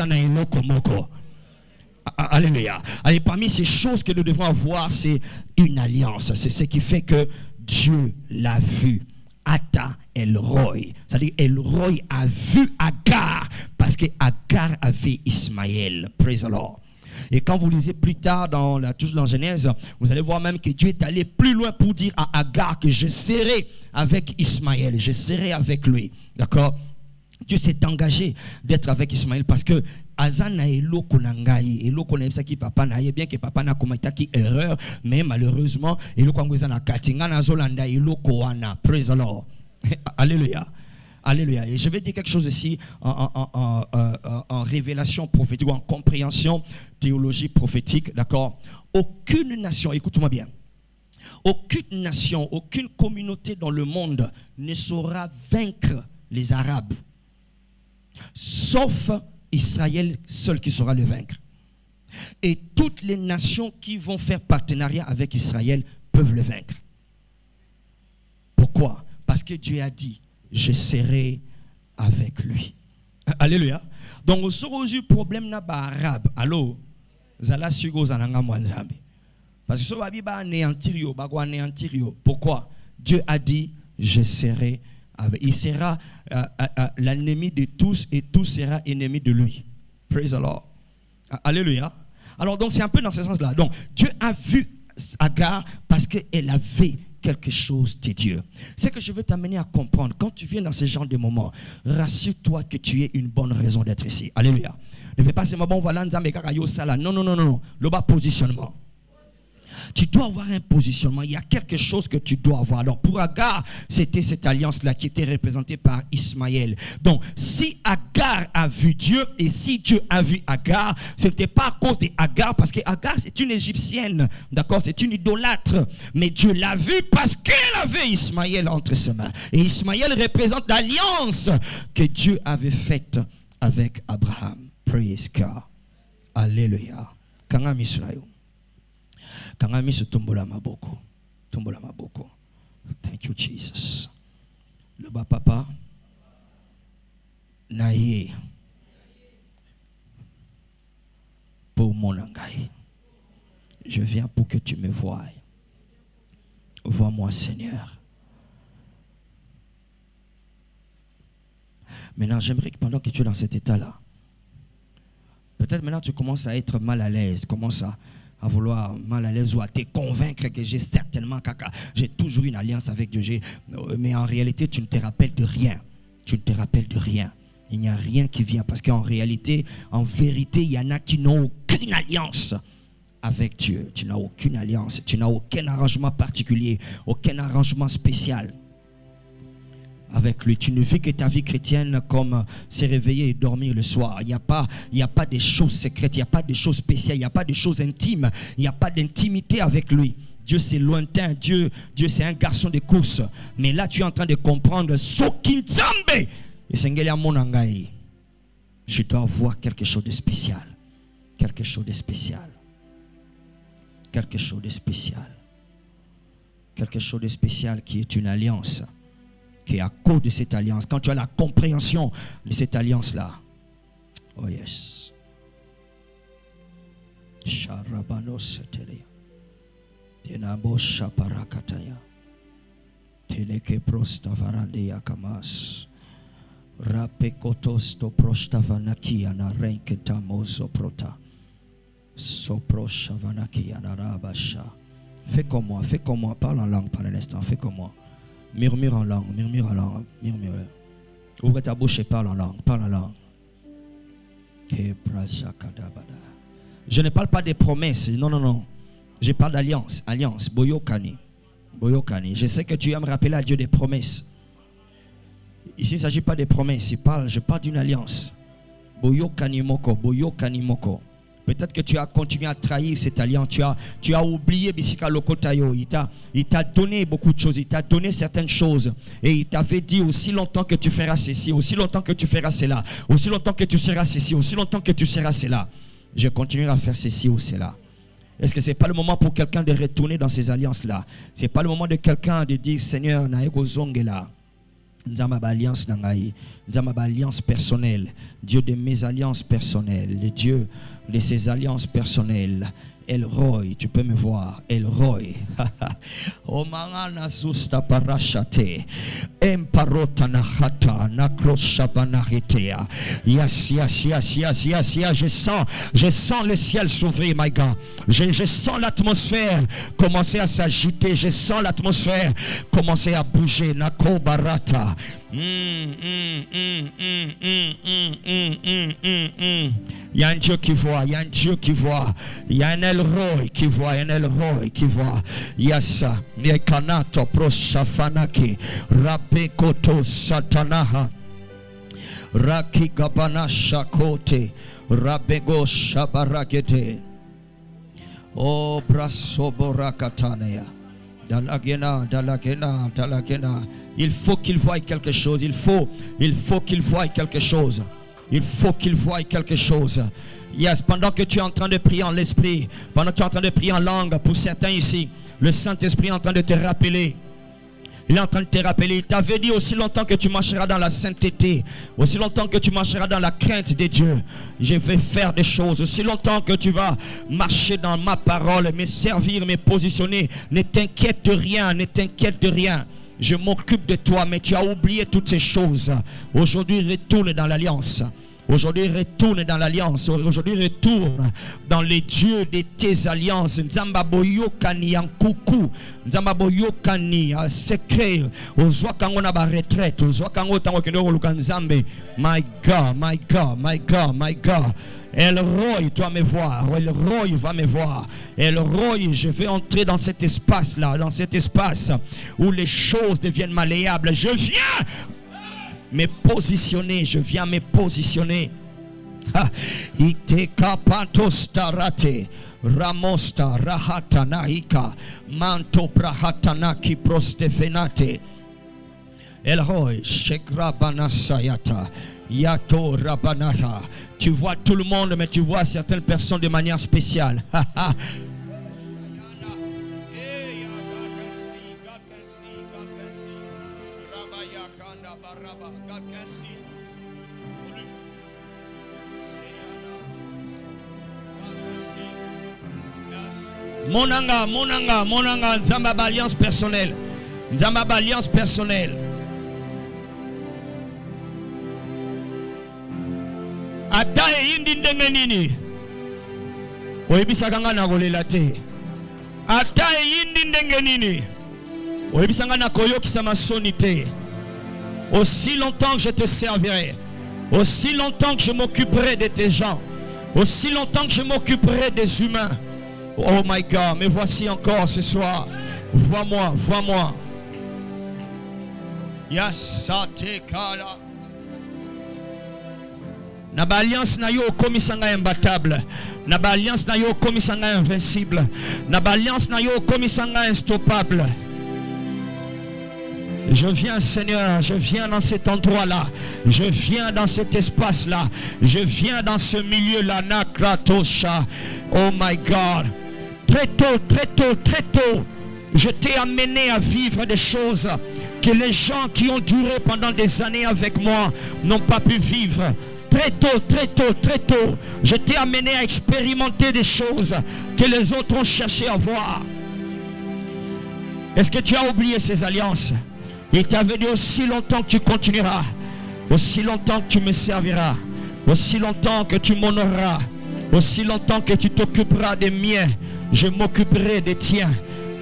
alléluia. Et parmi ces choses que nous devons avoir, c'est une alliance. C'est ce qui fait que Dieu l'a vu. Ata Elroy. C'est-à-dire Elroy a vu Agar parce que Agar avait Ismaël. Praise the Lord. Et quand vous lisez plus tard dans Genèse, vous allez voir même que Dieu est allé plus loin pour dire à Agar que je serai avec Ismaël, je serai avec lui. D'accord? Dieu s'est engagé d'être avec Ismaël parce que Azana eloko nangai, eloko na qui papa na bien que papa na komita ki erreur, mais malheureusement eloko ngweza katinga na zolanda eloko wana. Praise the Lord. Alléluia. Alléluia. Et je vais dire quelque chose ici en révélation prophétique ou en compréhension théologie prophétique. D'accord? Aucune nation, écoute-moi bien, aucune nation, aucune communauté dans le monde ne saura vaincre les Arabes, sauf Israël seul qui saura le vaincre. Et toutes les nations qui vont faire partenariat avec Israël peuvent le vaincre. Pourquoi? Parce que Dieu a dit, je serai avec lui. Alléluia. Donc, au sourire problème n'a pas arabe. Allô, zala sugo zananga mwanzambe. Parce que ce va anéantir. Pourquoi? Dieu a dit, je serai Il sera l'ennemi de tous et tout sera ennemi de lui. Praise the Lord. Alléluia. Alors donc c'est un peu dans ce sens-là. Donc Dieu a vu Agar parce qu'elle avait quelque chose de Dieu. C'est que je veux t'amener à comprendre. Quand tu viens dans ce genre de moments, rassure-toi que tu aies une bonne raison d'être ici. Alléluia. Ne fais pas seulement bon voilà non non non non. Le bas positionnement. Tu dois avoir un positionnement. Il y a quelque chose que tu dois avoir. Alors pour Agar, c'était cette alliance-là qui était représentée par Ismaël. Donc si Agar a vu Dieu et si Dieu a vu Agar, ce n'était pas à cause d'Agar parce que Agar c'est une Égyptienne. D'accord, c'est une idolâtre. Mais Dieu l'a vu parce qu'elle avait Ismaël entre ses mains. Et Ismaël représente l'alliance que Dieu avait faite avec Abraham. Praise God. Alléluia. Kangam Israël. Kangami se tombola maboko. Tombola maboko. Thank you, Jesus. Le bas papa. Naye. Pour mon angaï. Je viens pour que tu me voies. Vois-moi, Seigneur. Maintenant, j'aimerais que pendant que tu es dans cet état-là, peut-être maintenant tu commences à être mal à l'aise, commence à vouloir mal à l'aise ou à te convaincre que j'ai certainement caca. J'ai toujours une alliance avec Dieu. Mais en réalité, tu ne te rappelles de rien. Tu ne te rappelles de rien. Il n'y a rien qui vient. Parce qu'en réalité, en vérité, il y en a qui n'ont aucune alliance avec Dieu. Tu n'as aucune alliance. Tu n'as aucun arrangement particulier. Aucun arrangement spécial avec lui. Tu ne vis que ta vie chrétienne comme se réveiller et dormir le soir. Il n'y a pas des choses secrètes, il n'y a pas des choses spéciales, il n'y a pas des choses intimes, il n'y a pas d'intimité avec lui. Dieu c'est lointain, Dieu c'est un garçon de course. Mais là tu es en train de comprendre je dois avoir quelque chose de spécial. Quelque chose de spécial. Quelque chose de spécial. Quelque chose de spécial qui est une alliance. Qui à cause de cette alliance, quand tu as la compréhension de cette alliance-là, oh yes. Fais comme moi, parle en langue pendant un instant, fais comme moi. Murmure en langue, murmure. Ouvre ta bouche et parle en langue. Je ne parle pas des promesses, non. Je parle d'alliance, Boyokani. Je sais que tu aimes rappeler à Dieu des promesses. Ici, il ne s'agit pas des promesses, je parle d'une alliance. Boyokani moko. Peut-être que tu as continué à trahir cette alliance. Tu as oublié Bisika Lokotayo. Il t'a donné beaucoup de choses. Il t'a donné certaines choses. Et il t'avait dit aussi longtemps que tu feras ceci, aussi longtemps que tu feras cela, aussi longtemps que tu seras ceci, aussi longtemps que tu seras cela. Je continuerai à faire ceci ou cela. Est-ce que ce n'est pas le moment pour quelqu'un de retourner dans ces alliances-là? Ce n'est pas le moment de quelqu'un de dire Seigneur, naeko zongela. Alliance personnelle, Dieu de mes alliances personnelles, le Dieu de ses alliances personnelles. Elroy, tu peux me voir, Elroy. Omangana susta parashate, emparota nahata, nakroshabanahitea. Yes. Je sens le ciel s'ouvrir, my God. Je sens l'atmosphère commencer à s'agiter. Je sens l'atmosphère commencer à bouger. Nako barata. Il y a un Dieu qui voit, il y a un Dieu qui voit, il y a un Elroy qui voit, Yes, Yekanato proshafanaki, Rapekoto satanaha, Raki gabana shakote, Rabego shabarakete, Oh braso borakatanea. Dalagena. Il faut qu'il voie quelque chose. Il faut qu'il voie quelque chose. Yes, pendant que tu es en train de prier en l'esprit, pendant que tu es en train de prier en langue, pour certains ici, le Saint-Esprit est en train de te rappeler. Il est en train de te rappeler. Il t'avait dit aussi longtemps que tu marcheras dans la sainteté, aussi longtemps que tu marcheras dans la crainte de Dieu, je vais faire des choses. Aussi longtemps que tu vas marcher dans ma parole, me servir, me positionner, ne t'inquiète de rien. Je m'occupe de toi, mais tu as oublié toutes ces choses. Aujourd'hui, retourne dans l'alliance. Aujourd'hui, retourne dans l'alliance. Aujourd'hui, retourne dans les dieux de tes alliances. Nzamba boyokani yankuku. Nzamba boyokani secret. Ozwa kango na ba retraite. Ozwa kango tango kendo koluka nzambe. My God, my God, my God, my God. Elroy doit me voir. Elroy va me voir. Elroy, je vais entrer dans cet espace-là, dans cet espace où les choses deviennent malléables. Je viens me positionner, je viens me positionner. Ite kapatos tarate ramosta rahata naika manto prahatana ki prostefenate Elroy shekrabana sayata yato rabanaha. Tu vois tout le monde, mais tu vois certaines personnes de manière spéciale. Monanga, Nzamba alliance personnelle. Nzamba alliance personnelle. Ata yindi ndenge nini. Oyebisaka nga na kolela te. Ata yindi ndenge nini. Oyebisaka na koyokisa masoni te. Aussi longtemps que je te servirai, aussi longtemps que je m'occuperai de tes gens, aussi longtemps que je m'occuperai des humains. Oh my God, me voici encore ce soir. Vois-moi, vois-moi. Yasate kala. Na ba alliance na yo komisanga imbattable. Na ba alliance na yo komisanga invincible. Na ba alliance na yo komisanga instoppable. Je viens, Seigneur, je viens dans cet endroit-là. Je viens dans cet espace-là. Je viens dans ce milieu-là. Nakratosha. Oh my God. Très tôt, je t'ai amené à vivre des choses que les gens qui ont duré pendant des années avec moi n'ont pas pu vivre. Très tôt, je t'ai amené à expérimenter des choses que les autres ont cherché à voir. Est-ce que tu as oublié ces alliances? Il t'avait dit aussi longtemps que tu continueras, aussi longtemps que tu me serviras, aussi longtemps que tu m'honoreras, aussi longtemps que tu t'occuperas des miens, je m'occuperai des tiens.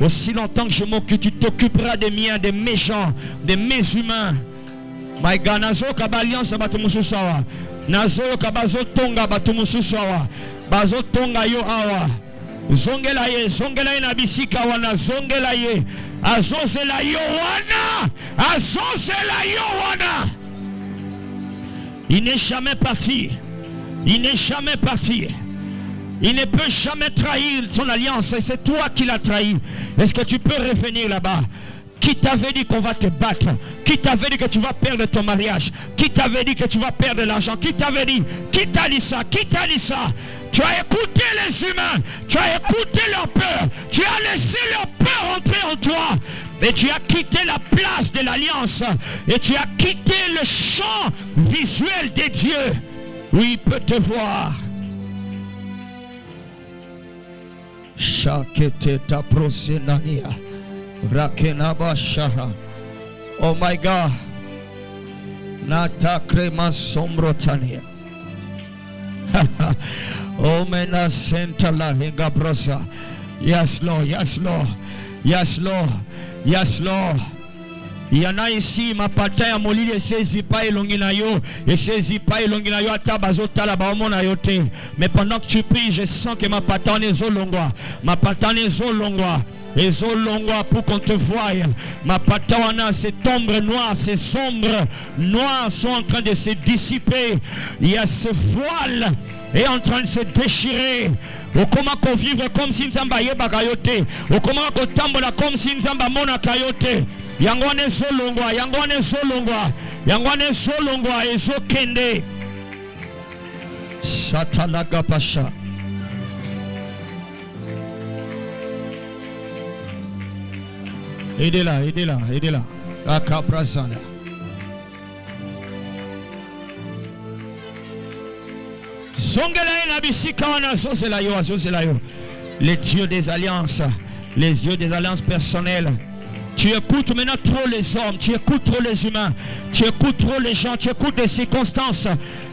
Aussi longtemps que je m'occupe, tu t'occuperas des miens, de mes gens, de mes humains. My God, nazo kaballiance batumususawa. Nazo kabazo tonga batumususawa. Bazo tonga yo awa. Zongela ye na bisika wana zongela ye. Azozela yo wana. Azozela yo wana. Il n'est jamais parti. Il n'est jamais parti. Il ne peut jamais trahir son alliance. Et c'est toi qui l'as trahi. Est-ce que tu peux revenir là-bas? Qui t'avait dit qu'on va te battre? Qui t'avait dit que tu vas perdre ton mariage? Qui t'avait dit que tu vas perdre l'argent? Qui t'avait dit? Qui t'a dit ça? Qui t'a dit ça? Tu as écouté les humains. Tu as écouté leur peur. Tu as laissé leur peur entrer en toi. Et tu as quitté la place de l'alliance. Et tu as quitté le champ visuel des dieux. Oui, il peut te voir. Shakete ta prosenania. Rakenaba shaha. Oh my God. Nata crema sombrotania. Oh mena senta la hingabrosa. Yes Lord, yes Lord. Yes Lord. Yes Lord. Il y en a ici, ma pata ya molili esezi pa elongi na yo, esezi pa elongi na yo ata bazota la ba omona yo te. Mais pendant que tu pries, je sens que ma pata en ezolongwa, ma pata en ezolongwa, ezolongwa pour qu'on te voie. Ma pata wana, cette ombre noire, ces ombres noires sont en train de se dissiper. Il y a ce voile est en train de se déchirer. Okoma ko vivre comme si nzamba yebaka yo te. Okoma ko tambola comme si nzamba mona kayote. Yangwane solongwa, yangwane solongwa, yangwane solongwa ezokende. Satalaga pasha. Aidez-la. Akaprazana. Zongela na bisika wana zozela yo. Les dieux des alliances personnelles. Tu écoutes maintenant trop les hommes, tu écoutes trop les humains, tu écoutes trop les gens, tu écoutes les circonstances.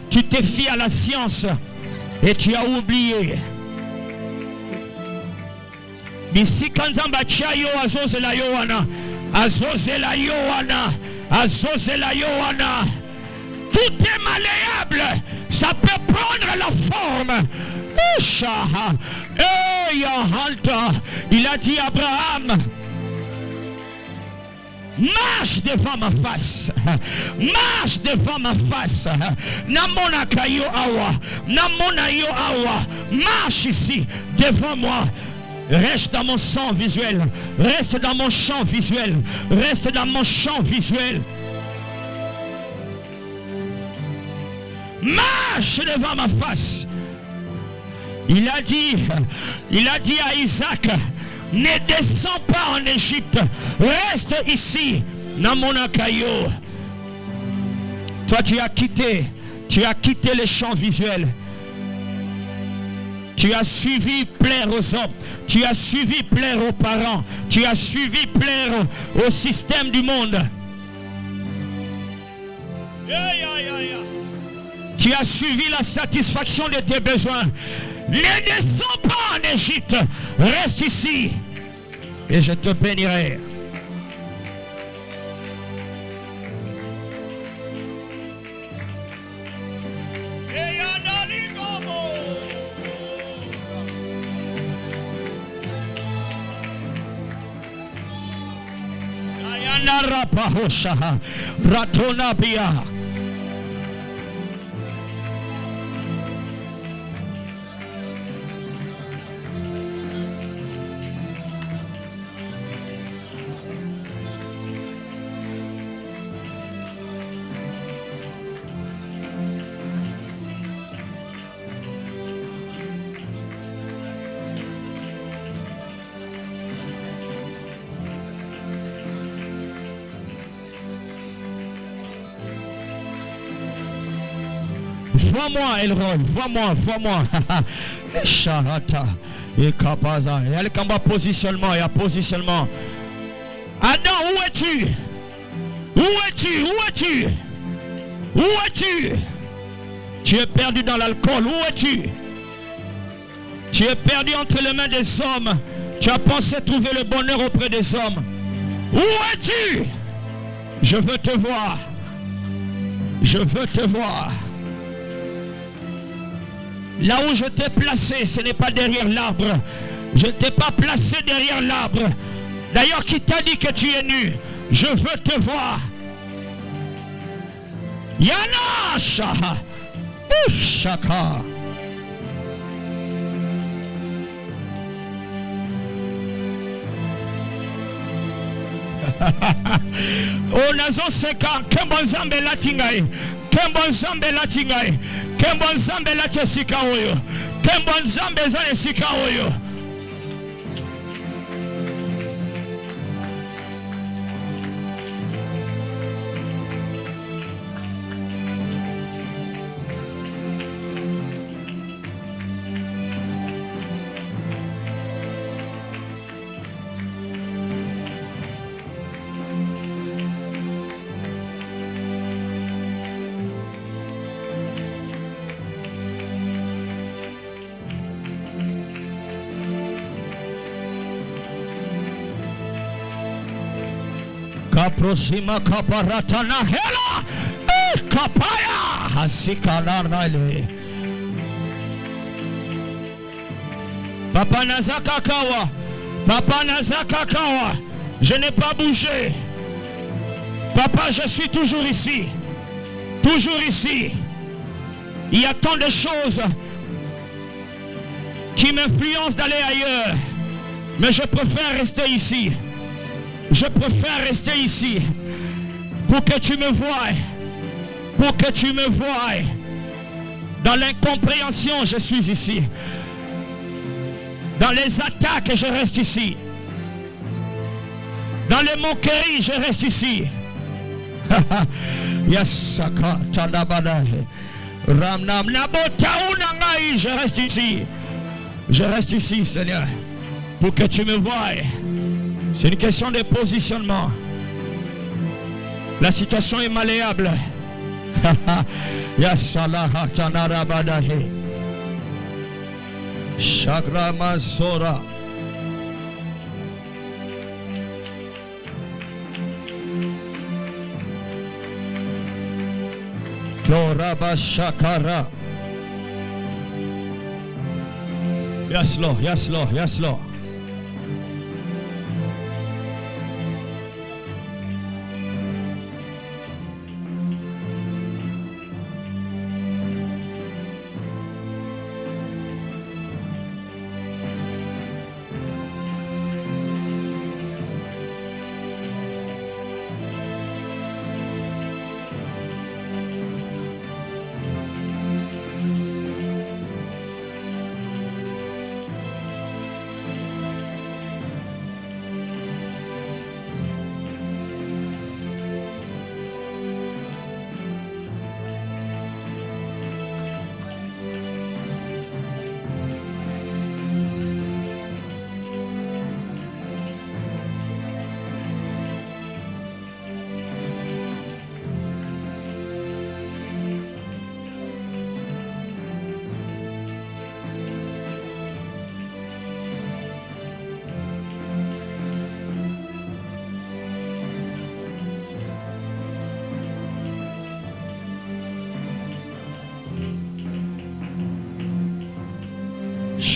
Tu te fies à la science et tu as oublié. Bisika nzamba chayo azozela yowana. Azozela yowana. Azozela yowana. Tout est malléable. Ça peut prendre la forme. Il a dit à Abraham, marche devant ma face. Marche devant ma face. Namona kayo awa. Namona yo awa. Marche ici devant moi. Reste dans mon champ visuel. Reste dans mon champ visuel. Reste dans mon champ visuel. Marche devant ma face. Il a dit à Isaac, ne descends pas en Égypte. Reste ici. Namonakayo. Toi, tu as quitté les champs visuels. Tu as suivi plaire aux hommes. Tu as suivi plaire aux parents. Tu as suivi plaire au système du monde. Tu as suivi la satisfaction de tes besoins. Ne descends pas en Égypte. Reste ici. Et je te bénirai. Ratonabia. Vois-moi, Elroy, vois-moi. Charata. Et Kapaza. Il y a le combat positionnement, il y a positionnement. Adam, où es-tu? Où es-tu? Où es-tu? Où es-tu? Tu es perdu dans l'alcool, où es-tu? Tu es perdu entre les mains des hommes. Tu as pensé trouver le bonheur auprès des hommes. Où es-tu? Je veux te voir. Je veux te voir. Là où je t'ai placé, ce n'est pas derrière l'arbre. Je ne t'ai pas placé derrière l'arbre. D'ailleurs, qui t'a dit que tu es nu? Je veux te voir. Yana Shaha. Shaka. Oh, nazo seka kembonzambe latingai. Kembonzambe latingai. Kembonzambe latesika oyo. Kembonzambe za esika oyo. Kaprosima kaparatana hela kapaya hasikalarale. Papa Nazakakawa, Papa Nazakakawa, je n'ai pas bougé. Papa, je suis toujours ici. Toujours ici. Il y a tant de choses qui m'influencent d'aller ailleurs. Mais je préfère rester ici. Je préfère rester ici pour que tu me voies. Pour que tu me voies. Dans l'incompréhension, je suis ici. Dans les attaques, je reste ici. Dans les moqueries, je reste ici. Je reste ici. Je reste ici, Seigneur. Pour que tu me voies. C'est une question de positionnement. La situation est malléable. Yasalaha Tanarabadahe. Shagrama Zora. Gloraba Shakara. Yes, Lord, yes, Lord, yes, Lord.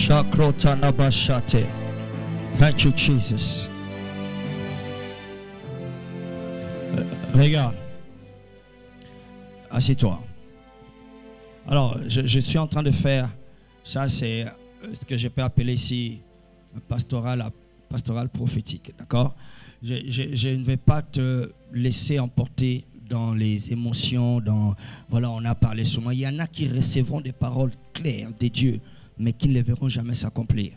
Shakrotanabashate. Thank you, Jesus. Regarde. Assieds-toi. Alors, je suis en train de faire, ça c'est ce que je peux appeler ici pastoral prophétique. D'accord? Je ne vais pas te laisser emporter dans les émotions, voilà, on a parlé souvent. Il y en a qui recevront des paroles claires de Dieu, mais qui ne les verront jamais s'accomplir.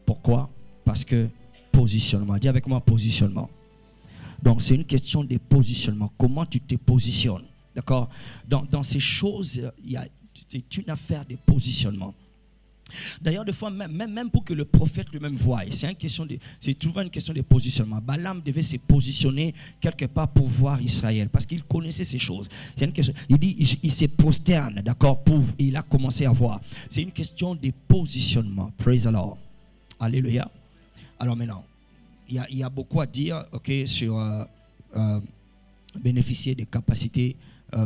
Pourquoi? Parce que positionnement. Dis avec moi positionnement. Donc c'est une question de positionnement. Comment tu te positionnes? D'accord? Dans ces choses, c'est une affaire de positionnement. D'ailleurs, des fois, même pour que le prophète lui-même voie, c'est toujours une question de positionnement. Balaam devait se positionner quelque part pour voir Israël, parce qu'il connaissait ces choses. C'est une question. Il dit, il se prosterne, d'accord, il a commencé à voir. C'est une question de positionnement. Praise the Lord. Alléluia. Alors maintenant, il y a beaucoup à dire, ok, sur bénéficier des capacités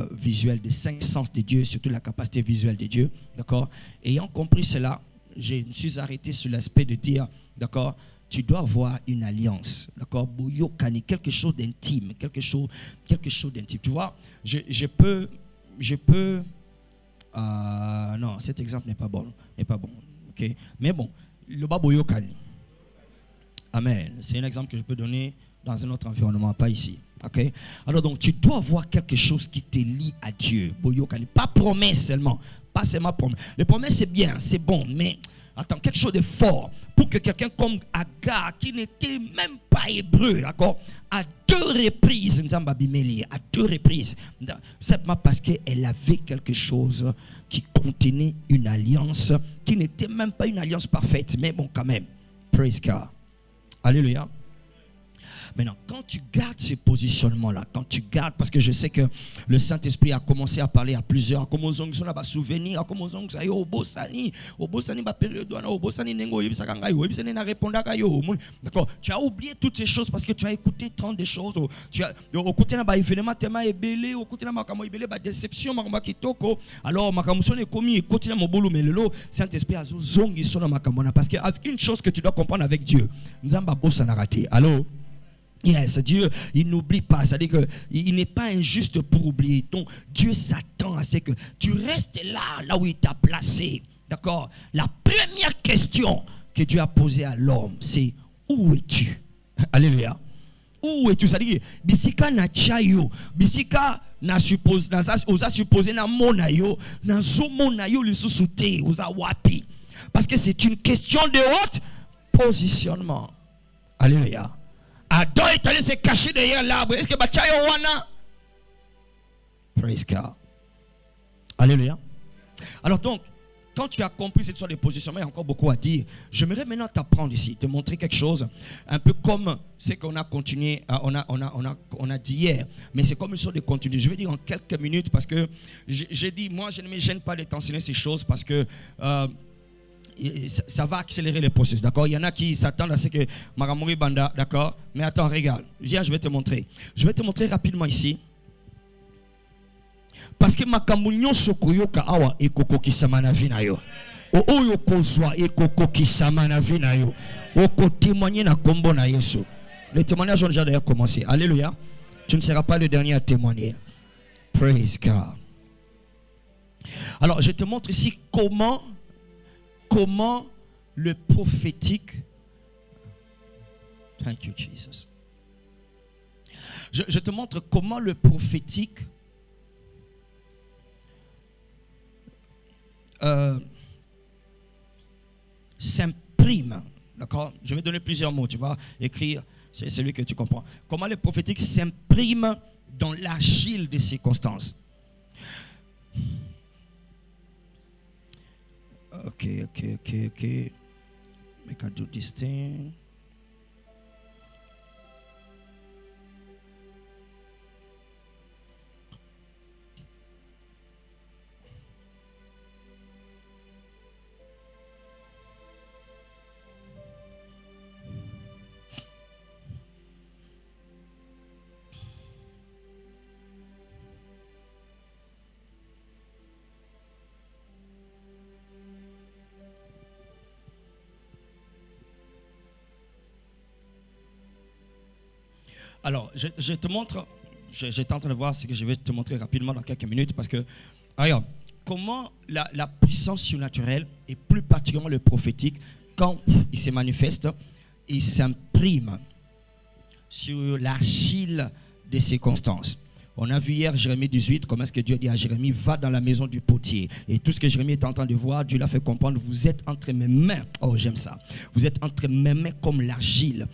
visuelle des 5 sens de Dieu, surtout la capacité visuelle de Dieu, d'accord. Ayant compris cela, je me suis arrêté sur l'aspect de dire, d'accord, tu dois avoir une alliance, d'accord, quelque chose d'intime, quelque chose d'intime. Tu vois, je peux, non, cet exemple n'est pas bon, ok. Mais bon, le baboyokani. Amen. C'est un exemple que je peux donner dans un autre environnement, pas ici. Okay? Alors donc, tu dois avoir quelque chose qui te lie à Dieu. Pas promesse seulement. Pas seulement promesse. Les promesses, c'est bien, c'est bon, mais attends, quelque chose de fort. Pour que quelqu'un comme Agar, qui n'était même pas hébreu, d'accord, à 2 reprises, à 2 reprises, simplement parce qu'elle avait quelque chose qui contenait une alliance, qui n'était même pas une alliance parfaite, mais bon, quand même. Praise God. Alléluia. Maintenant, quand tu gardes ce positionnement-là, parce que je sais que le Saint-Esprit a commencé à parler à plusieurs, comme aux ongles, on souvenir, comme aux ongles, au Bosani, période, au Bosani, d'accord, tu as oublié toutes ces choses parce que tu as écouté tant de choses. Tu as écouté un événement tellement ébélé, écouté un déception, alors, makamuson est commis, écoutez mon boulot, mais le Saint-Esprit a zongi sur makamona parce qu'il y a une chose que tu dois comprendre avec Dieu. Nzamba Bosana raté. Allô? Yes, Dieu, il n'oublie pas. C'est-à-dire qu'il n'est pas injuste pour oublier. Donc, Dieu s'attend à ce que tu restes là où il t'a placé. D'accord? La première question que Dieu a posée à l'homme, c'est où es-tu? Alléluia. Où es-tu? C'est-à-dire, bisika na chayo, bisika na suppose, osa supposé na monayo, na zo monayo le sous-souté, osa wapi. Parce que c'est une question de haute positionnement. Alléluia. Adam est allé se cacher derrière l'arbre. Est-ce que Bachayo wana? Praise God. Alléluia. Alors donc, quand tu as compris cette sorte de positionnement, il y a encore beaucoup à dire. J'aimerais maintenant t'apprendre ici, te montrer quelque chose, un peu comme ce qu'on a continué, on a dit hier, mais c'est comme une sorte de continu. Je vais dire en quelques minutes parce que j'ai dit, moi je ne me gêne pas de t'enseigner ces choses parce que ça va accélérer le processus, d'accord? Il y en a qui s'attendent à ce que Maramori Banda, d'accord? Mais attends, regarde, viens, je vais te montrer. Je vais te montrer rapidement ici. Parce que makambo nyonso koyoka awa ekokokisama na vie na yo. Oyo kozwa ekokokisama na vie na yo. Oko témoigner na kombo na Yesu. Les témoignages ont déjà d'ailleurs commencé. Alléluia. Tu ne seras pas le dernier à témoigner. Praise God. Alors, je te montre ici comment le prophétique. Thank you, Jesus. Je te montre comment le prophétique s'imprime, d'accord? Je vais donner plusieurs mots, tu vas écrire, c'est celui que tu comprends. Comment le prophétique s'imprime dans l'argile des circonstances. Ok. Make I do this thing. Alors, je te montre, j'étais en train de voir ce que je vais te montrer rapidement dans quelques minutes parce que, regarde, comment la puissance surnaturelle et plus particulièrement le prophétique, quand il se manifeste, il s'imprime sur l'argile des circonstances. On a vu hier Jérémie 18, comment est-ce que Dieu dit à Jérémie, va dans la maison du potier. Et tout ce que Jérémie est en train de voir, Dieu l'a fait comprendre, vous êtes entre mes mains. Oh, j'aime ça. Vous êtes entre mes mains comme l'argile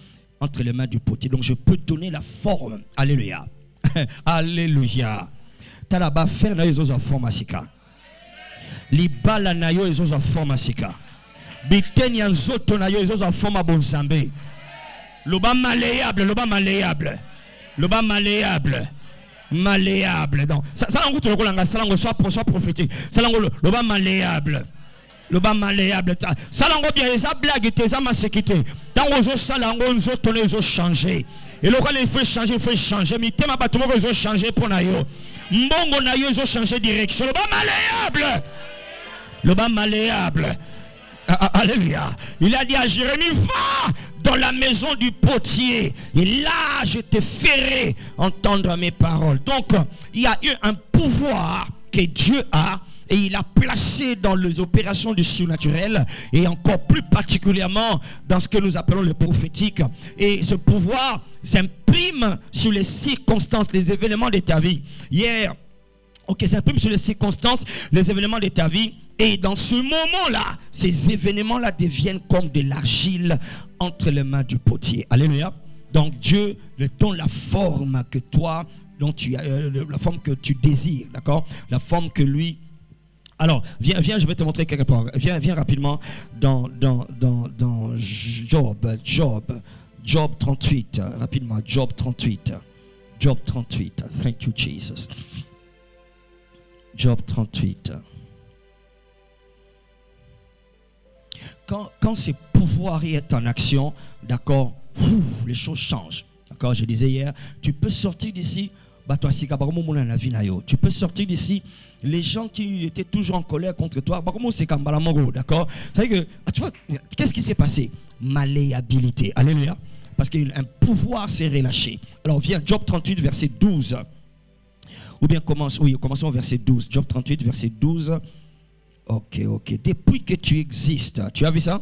entre les mains du potier. Donc je peux donner la forme. Alléluia. Alléluia. Talaba faire na yozo forme asika. Libala na yo yozo forme asika. Bitenya nzoto na yo yozo forme bonzambe. Loba malléable, loba malléable. Loba malléable. Malléable. Donc ça lango to kolanga, ça lango soit prophétique. Ça lango loba malléable. Le bas malléable. Ça lango bien, les blagues, tes âmes à sécurité. Dans les salango, nous autres changer. Et le rôle, il faut changer. Mais thème à bâtiment, ils ont changé pour nayo. Mbongo nayo, ils ont changé de direction. Le bas malléable. Le bas malléable. Alléluia. Il a dit à Jérémie, va dans la maison du potier. Et là, je te ferai entendre mes paroles. Donc, il y a eu un pouvoir que Dieu a. Et il a placé dans les opérations du surnaturel et encore plus particulièrement dans ce que nous appelons le prophétique. Et ce pouvoir s'imprime sur les circonstances, les événements de ta vie. Hier, s'imprime sur les circonstances, les événements de ta vie. Et dans ce moment-là, ces événements-là deviennent comme de l'argile entre les mains du potier. Alléluia. Donc Dieu lui donne la forme que toi, dont tu as, la forme que tu désires, d'accord? La forme que lui... Alors, viens, je vais te montrer quelque part. Viens rapidement dans Job 38. Rapidement, Job 38. Job 38. Thank you, Jesus. Job 38. Quand ce pouvoir est en action, d'accord, les choses changent. D'accord, je disais hier, tu peux sortir d'ici. Tu peux sortir d'ici. Les gens qui étaient toujours en colère contre toi, d'accord? C'est-à-dire que, tu vois, qu'est-ce qui s'est passé? Malléabilité. Alléluia. Parce qu'un pouvoir s'est relâché. Alors, viens, Job 38, verset 12. Ou bien, commençons au verset 12. Job 38, verset 12. Ok. Depuis que tu existes, tu as vu ça?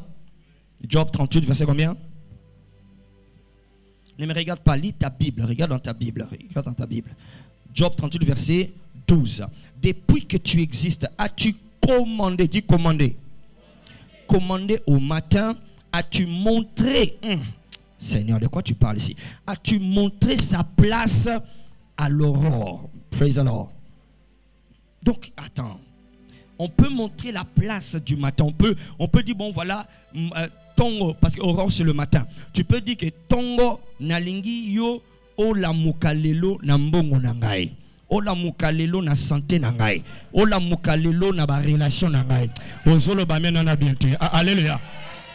Job 38, verset combien? Ne me regarde pas, lis ta Bible. Regarde dans ta Bible. Job 38, verset 12. Depuis que tu existes, as-tu commandé, dis commandé. Commandé au matin, as-tu montré, Seigneur, de quoi tu parles ici? As-tu montré sa place à l'aurore? Praise the Lord. Donc, attends. on peut montrer la place du matin. On peut dire, bon voilà, tongo, parce que aurore c'est le matin. Tu peux dire que tongo nalingi yo ola mukalelo na mbongo na ngai. Ola mukalelo na santé na ngai. Ola mukalelo na ba relation na ngai. Ozolo ba mena na bientôt. Alléluia.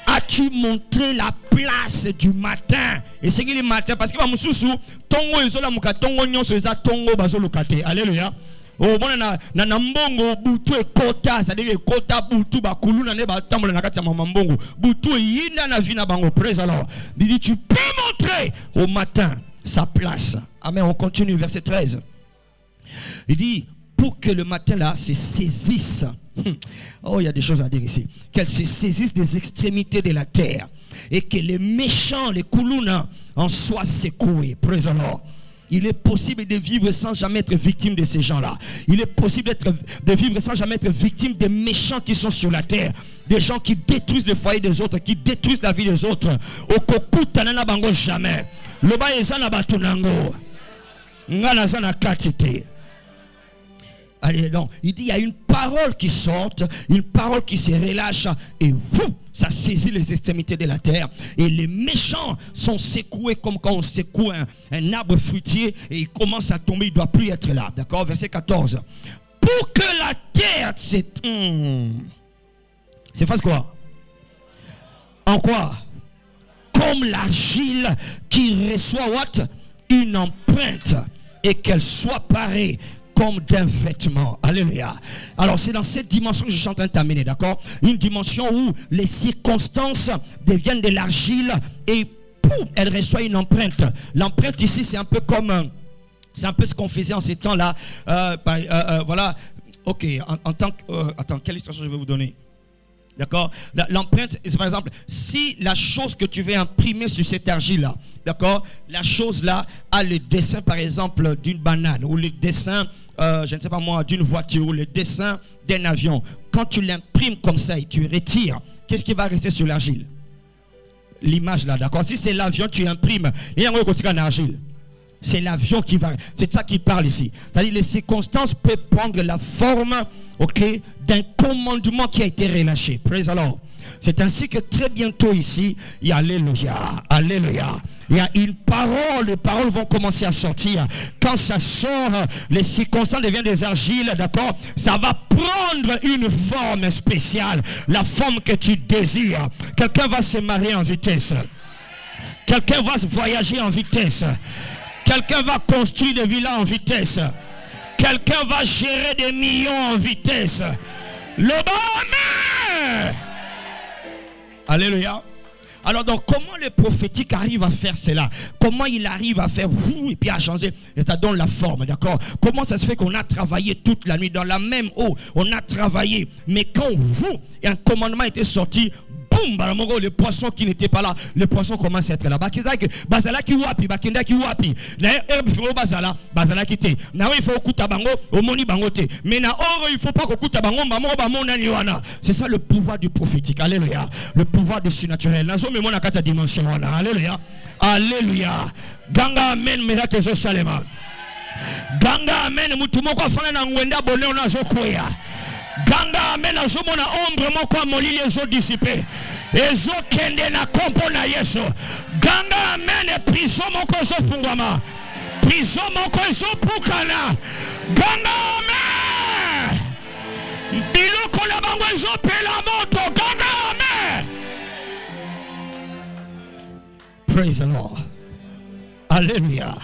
As-tu montré la place du matin? Et c'est le matin parce que va mususu tongo ezola muka tongo nyonso eza tongo bazolo kate. Alléluia. Oh bon na mbongo butu ekota, ça dit ekota butu bakulu na ne ba tambola na kati ya mbongo. Butu yinda na vina bango. Praise alors. Il dit tu peux montrer au matin sa place. Amen. On continue verset 13. Il dit pour que le matin là se saisisse. Oh, il y a des choses à dire ici. Qu'elle se saisisse des extrémités de la terre et que les méchants, les koulouna, en soient secoués. Praise the Lord. Il est possible de vivre sans jamais être victime de ces gens-là. Il est possible de vivre sans jamais être victime des méchants qui sont sur la terre. Des gens qui détruisent le foyer des autres, qui détruisent la vie des autres. Okokuta nana bango jamais. Loba ezana batunango. Ngana zana katite. Allez, non. Il dit il y a une parole qui sort, une parole qui se relâche et vous, ça saisit les extrémités de la terre. Et les méchants sont secoués comme quand on secoue un arbre fruitier et il commence à tomber, il ne doit plus être là. D'accord? Verset 14. Pour que la terre c'est fasse quoi? En quoi? Comme l'argile qui reçoit what? Une empreinte et qu'elle soit parée comme d'un vêtement. Alléluia. Alors c'est dans cette dimension que je suis en train de t'amener, d'accord? Une dimension où les circonstances deviennent de l'argile et pouf, elle reçoit une empreinte. L'empreinte ici c'est un peu comme c'est un peu ce qu'on faisait en ces temps-là. Voilà. Ok. En tant que attends, quelle illustration je vais vous donner? D'accord? L'empreinte, c'est par exemple, si la chose que tu veux imprimer sur cette argile-là, d'accord? La chose-là a le dessin, par exemple, d'une banane ou le dessin, je ne sais pas moi, d'une voiture ou le dessin d'un avion. Quand tu l'imprimes comme ça et tu retires, qu'est-ce qui va rester sur l'argile? L'image là, d'accord? Si c'est l'avion, tu imprimes. Il y a un argile. C'est l'avion qui va. C'est ça qu'il parle ici. C'est-à-dire les circonstances peuvent prendre la forme, ok, d'un commandement qui a été relâché. Praise the Lord. C'est ainsi que très bientôt ici, il y a alléluia, alléluia. Il y a une parole, les paroles vont commencer à sortir. Quand ça sort, les circonstances deviennent des argiles, d'accord? Ça va prendre une forme spéciale, la forme que tu désires. Quelqu'un va se marier en vitesse. Quelqu'un va voyager en vitesse. Quelqu'un va construire des villas en vitesse. Quelqu'un va gérer des millions en vitesse. Le Amen. Alléluia. Alors donc comment le prophétique arrive à faire cela? Comment il arrive à faire et puis à changer? Et ça donne la forme, d'accord? Comment ça se fait qu'on a travaillé toute la nuit dans la même eau? On a travaillé, mais quand un commandement était sorti, boum, le poisson qui n'était pas là, le poisson commence à être là. Bazala ki wapi, bakenda ki wapi. Na faut bazala ki te. Na il faut kuta bango, omoni bango te. Mais na oro il faut pas ko kuta bango, ba mona ni wana. C'est ça le pouvoir du prophétique. Alléluia. Le pouvoir du surnaturel. Nazo me mona kata dimension wana. Alléluia. Alléluia. Ganga amen miracle zo salema. Ganga amen mutu moko afana na ngwenda bone ona zo koya. Ganga amen azomona ombre moko molili ezo dissiper. Ezo kende na kompo na Yesu. Ganga amen prison moko ezo fungwama. Prison moko ezo pukana. Ganga amen. Biloko na bango ezo pela moto. Ganga amen. Praise the Lord. Alléluia.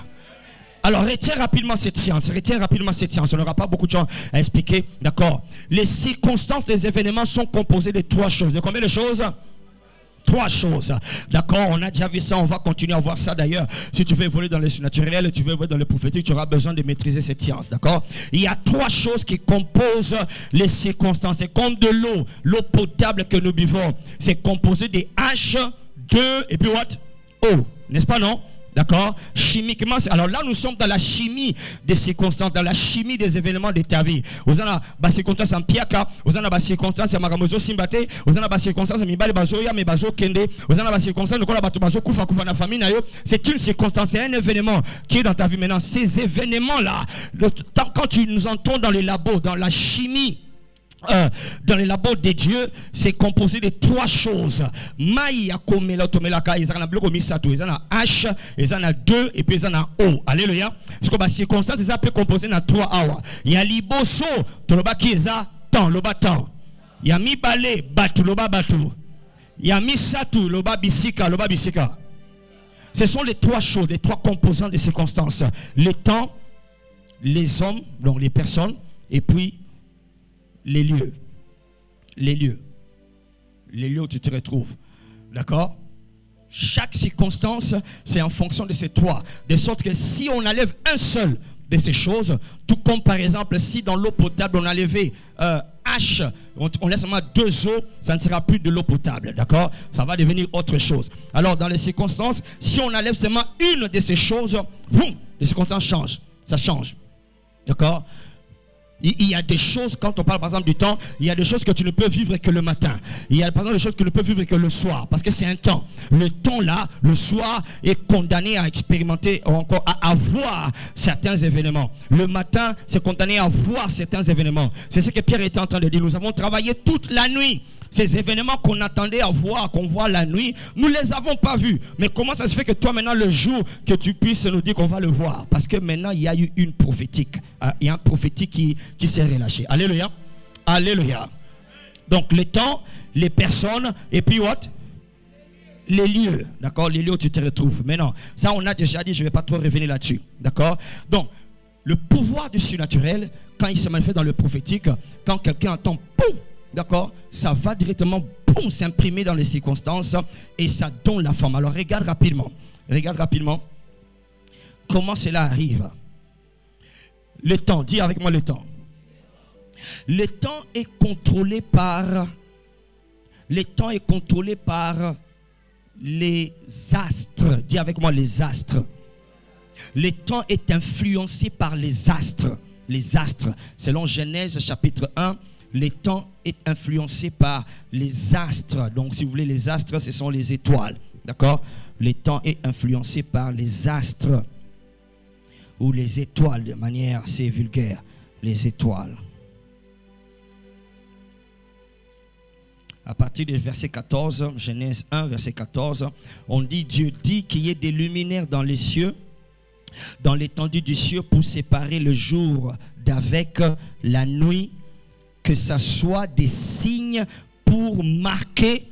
Alors, retiens rapidement cette science. On n'aura pas beaucoup de temps à expliquer. D'accord? Les circonstances des événements sont composées de 3 choses. De combien de choses? 3 choses. D'accord? On a déjà vu ça. On va continuer à voir ça d'ailleurs. Si tu veux évoluer dans le surnaturel, tu veux évoluer dans le prophétique, tu auras besoin de maîtriser cette science. D'accord? Il y a 3 choses qui composent les circonstances. C'est comme de l'eau. L'eau potable que nous buvons. C'est composé de H, 2 et puis what? O. N'est-ce pas, non? D'accord? Chimiquement, alors là nous sommes dans la chimie des circonstances, dans la chimie des événements de ta vie. Vous avez des circonstances en piaka, vous avez des circonstances en magamozo simbate, vous avez des circonstances en mibale bazoya mais bazo kende, vous avez des circonstances de quoi la bazo kufa kufa na famille nayo. C'est une circonstance, c'est un événement qui est dans ta vie maintenant. Ces événements là, quand tu nous entends dans les labos, dans la chimie dans les labos des dieux, c'est composé de 3 choses. Maï akomela tomelaka, ils en ont bloqué misato, ils en ont H, ils en ont 2 et puis ils en ont O. Alléluia. Parce que les circonstances, ils sont composées dans 3 awa. Il y a liboso, toloba qui est temps, loba temps. Il y a mi balé, batu, loba batu. Il y a mi satu, loba bisika, loba bisika. Ce sont les 3 choses, les 3 composants des circonstances. Le temps, les hommes, donc les personnes, et puis les lieux. Les lieux. Les lieux où tu te retrouves. D'accord? Chaque circonstance, c'est en fonction de ces 3. De sorte que si on enlève un seul de ces choses, tout comme par exemple, si dans l'eau potable, on a enlevé H, on laisse seulement 2 eaux, ça ne sera plus de l'eau potable. D'accord? Ça va devenir autre chose. Alors, dans les circonstances, si on enlève seulement une de ces choses, boum, les circonstances changent. Ça change. D'accord? Il y a des choses, quand on parle par exemple du temps, il y a des choses que tu ne peux vivre que le matin. Il y a par exemple des choses que tu ne peux vivre que le soir, parce que c'est un temps. Le temps là, le soir, est condamné à expérimenter, ou encore à voir certains événements. Le matin, c'est condamné à voir certains événements. C'est ce que Pierre était en train de dire. Nous avons travaillé toute la nuit. Ces événements qu'on attendait à voir, qu'on voit la nuit, nous ne les avons pas vus. Mais comment ça se fait que toi maintenant, le jour que tu puisses nous dire qu'on va le voir? Parce que maintenant, il y a eu une prophétique. Il y a un prophétique qui s'est relâché. Alléluia. Alléluia. Donc, le temps, les personnes, et puis what? Les lieux. D'accord? Les lieux où tu te retrouves. Maintenant, ça, on a déjà dit, je ne vais pas trop revenir là-dessus. D'accord? Donc, le pouvoir du surnaturel, quand il se manifeste dans le prophétique, quand quelqu'un entend « poum », d'accord, ça va directement s'imprimer dans les circonstances et ça donne la forme. Alors regarde rapidement comment cela arrive. Le temps, dis avec moi le temps. Le temps est contrôlé par les astres. Dis avec moi les astres. Le temps est influencé par les astres. Les astres, selon Genèse chapitre 1, le temps est influencé par les astres. Donc, si vous voulez, les astres, ce sont les étoiles. D'accord? Le temps est influencé par les astres. Ou les étoiles, de manière assez vulgaire. Les étoiles. À partir du verset 14, Genèse 1, verset 14, on dit, Dieu dit qu'il y ait des luminaires dans les cieux, dans l'étendue du ciel, pour séparer le jour d'avec la nuit, que ça soit des signes pour marquer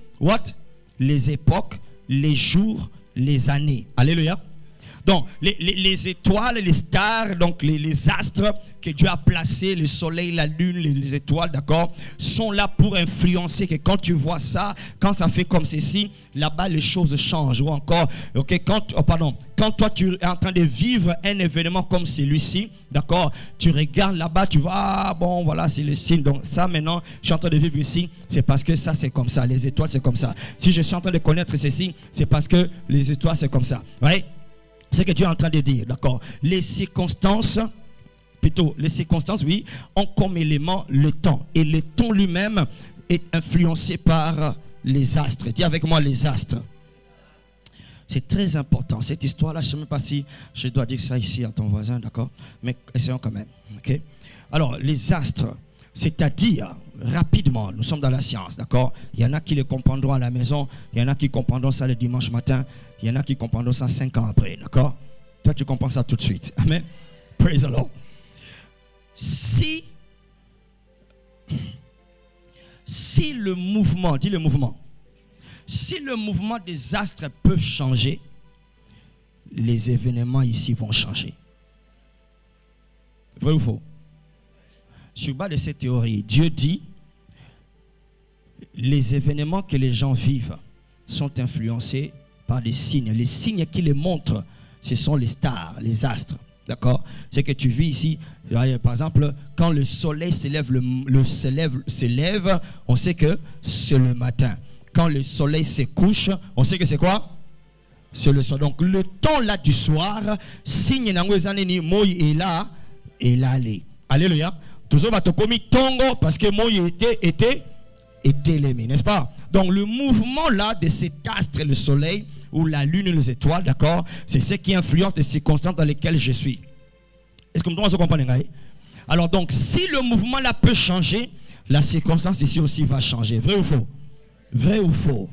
les époques, les jours, les années. Alléluia. Donc, les étoiles, les stars, donc les astres que Dieu a placés, le soleil, la lune, les étoiles, d'accord, sont là pour influencer que quand tu vois ça, quand ça fait comme ceci, là-bas les choses changent. Ou encore, quand toi tu es en train de vivre un événement comme celui-ci, d'accord, tu regardes là-bas, tu vois, ah, bon, voilà, c'est le signe. Donc ça, maintenant, je suis en train de vivre ici, c'est parce que ça, c'est comme ça. Les étoiles, c'est comme ça. Si je suis en train de connaître ceci, c'est parce que les étoiles, c'est comme ça. Vous voyez? C'est ce que Dieu est en train de dire, d'accord. Les circonstances, oui, ont comme élément le temps. Et le temps lui-même est influencé par les astres. Dis avec moi les astres. C'est très important. Cette histoire-là, je ne sais même pas si je dois dire ça ici à ton voisin, d'accord. Mais essayons quand même, ok. Alors, les astres, c'est-à-dire, rapidement, nous sommes dans la science, d'accord. Il y en a qui le comprendront à la maison, il y en a qui comprendront ça le dimanche matin, il y en a qui comprendront ça 5 ans après, d'accord. Toi, tu comprends ça tout de suite. Amen. Praise the Lord. Si le mouvement, dis le mouvement, si le mouvement des astres peut changer, les événements ici vont changer. Vrai ou faux? Sur base de cette théorie, Dieu dit, les événements que les gens vivent sont influencés par des signes. Les signes qui les montrent, ce sont les stars, les astres. D'accord? C'est que tu vis ici, par exemple, quand le soleil s'élève, s'élève, on sait que c'est le matin. Quand le soleil se couche, on sait que c'est quoi? C'est le soir. Donc le temps là du soir, signe n'angwezaneni moi est là et là allez. Alléluia. Toujours va te commis tongo parce que moi était l'aimé, n'est-ce pas? Donc le mouvement là de cet astre, le soleil ou la lune et les étoiles, d'accord, c'est ce qui influence les circonstances dans lesquelles je suis. Est-ce que vous comprenez? Alors donc si le mouvement là peut changer, la circonstance ici aussi va changer. Vrai ou faux? Vrai ou faux?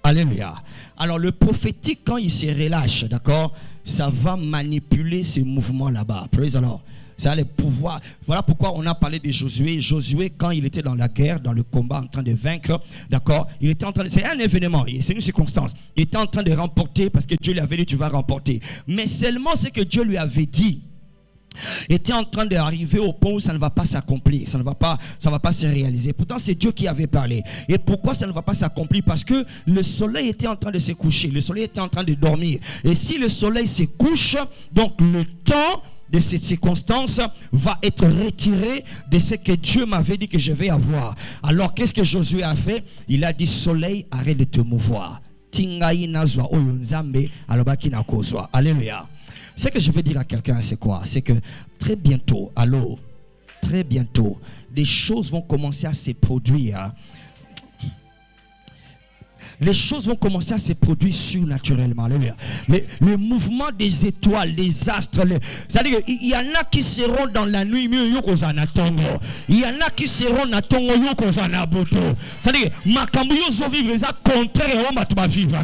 Alléluia. Alors le prophétique, quand il se relâche, d'accord, ça va manipuler ces mouvements là-bas. Praise the Lord. Ça a les pouvoirs. Voilà pourquoi on a parlé de Josué. Josué, quand il était dans la guerre, dans le combat, en train de vaincre, d'accord, il était en train de... C'est un événement, c'est une circonstance. Il était en train de remporter parce que Dieu lui avait dit tu vas remporter. Mais seulement ce que Dieu lui avait dit était en train d'arriver au point où ça ne va pas s'accomplir, ça ne va pas se réaliser. Pourtant c'est Dieu qui avait parlé. Et pourquoi ça ne va pas s'accomplir? Parce que le soleil était en train de se coucher, le soleil était en train de dormir. Et si le soleil se couche, donc le temps de cette circonstance va être retiré de ce que Dieu m'avait dit que je vais avoir. Alors qu'est-ce que Josué a fait? Il a dit soleil, arrête de te mouvoir. Alléluia. Ce que je veux dire à quelqu'un, c'est quoi? C'est que très bientôt, très bientôt, des choses vont commencer à se produire. Les choses vont commencer à se produire surnaturellement. Le mouvement des étoiles, des astres. C'est-à-dire qu'il y en a qui seront dans la nuit. Il y en a qui seront dans la boto. C'est-à-dire que ça contraire à vivre.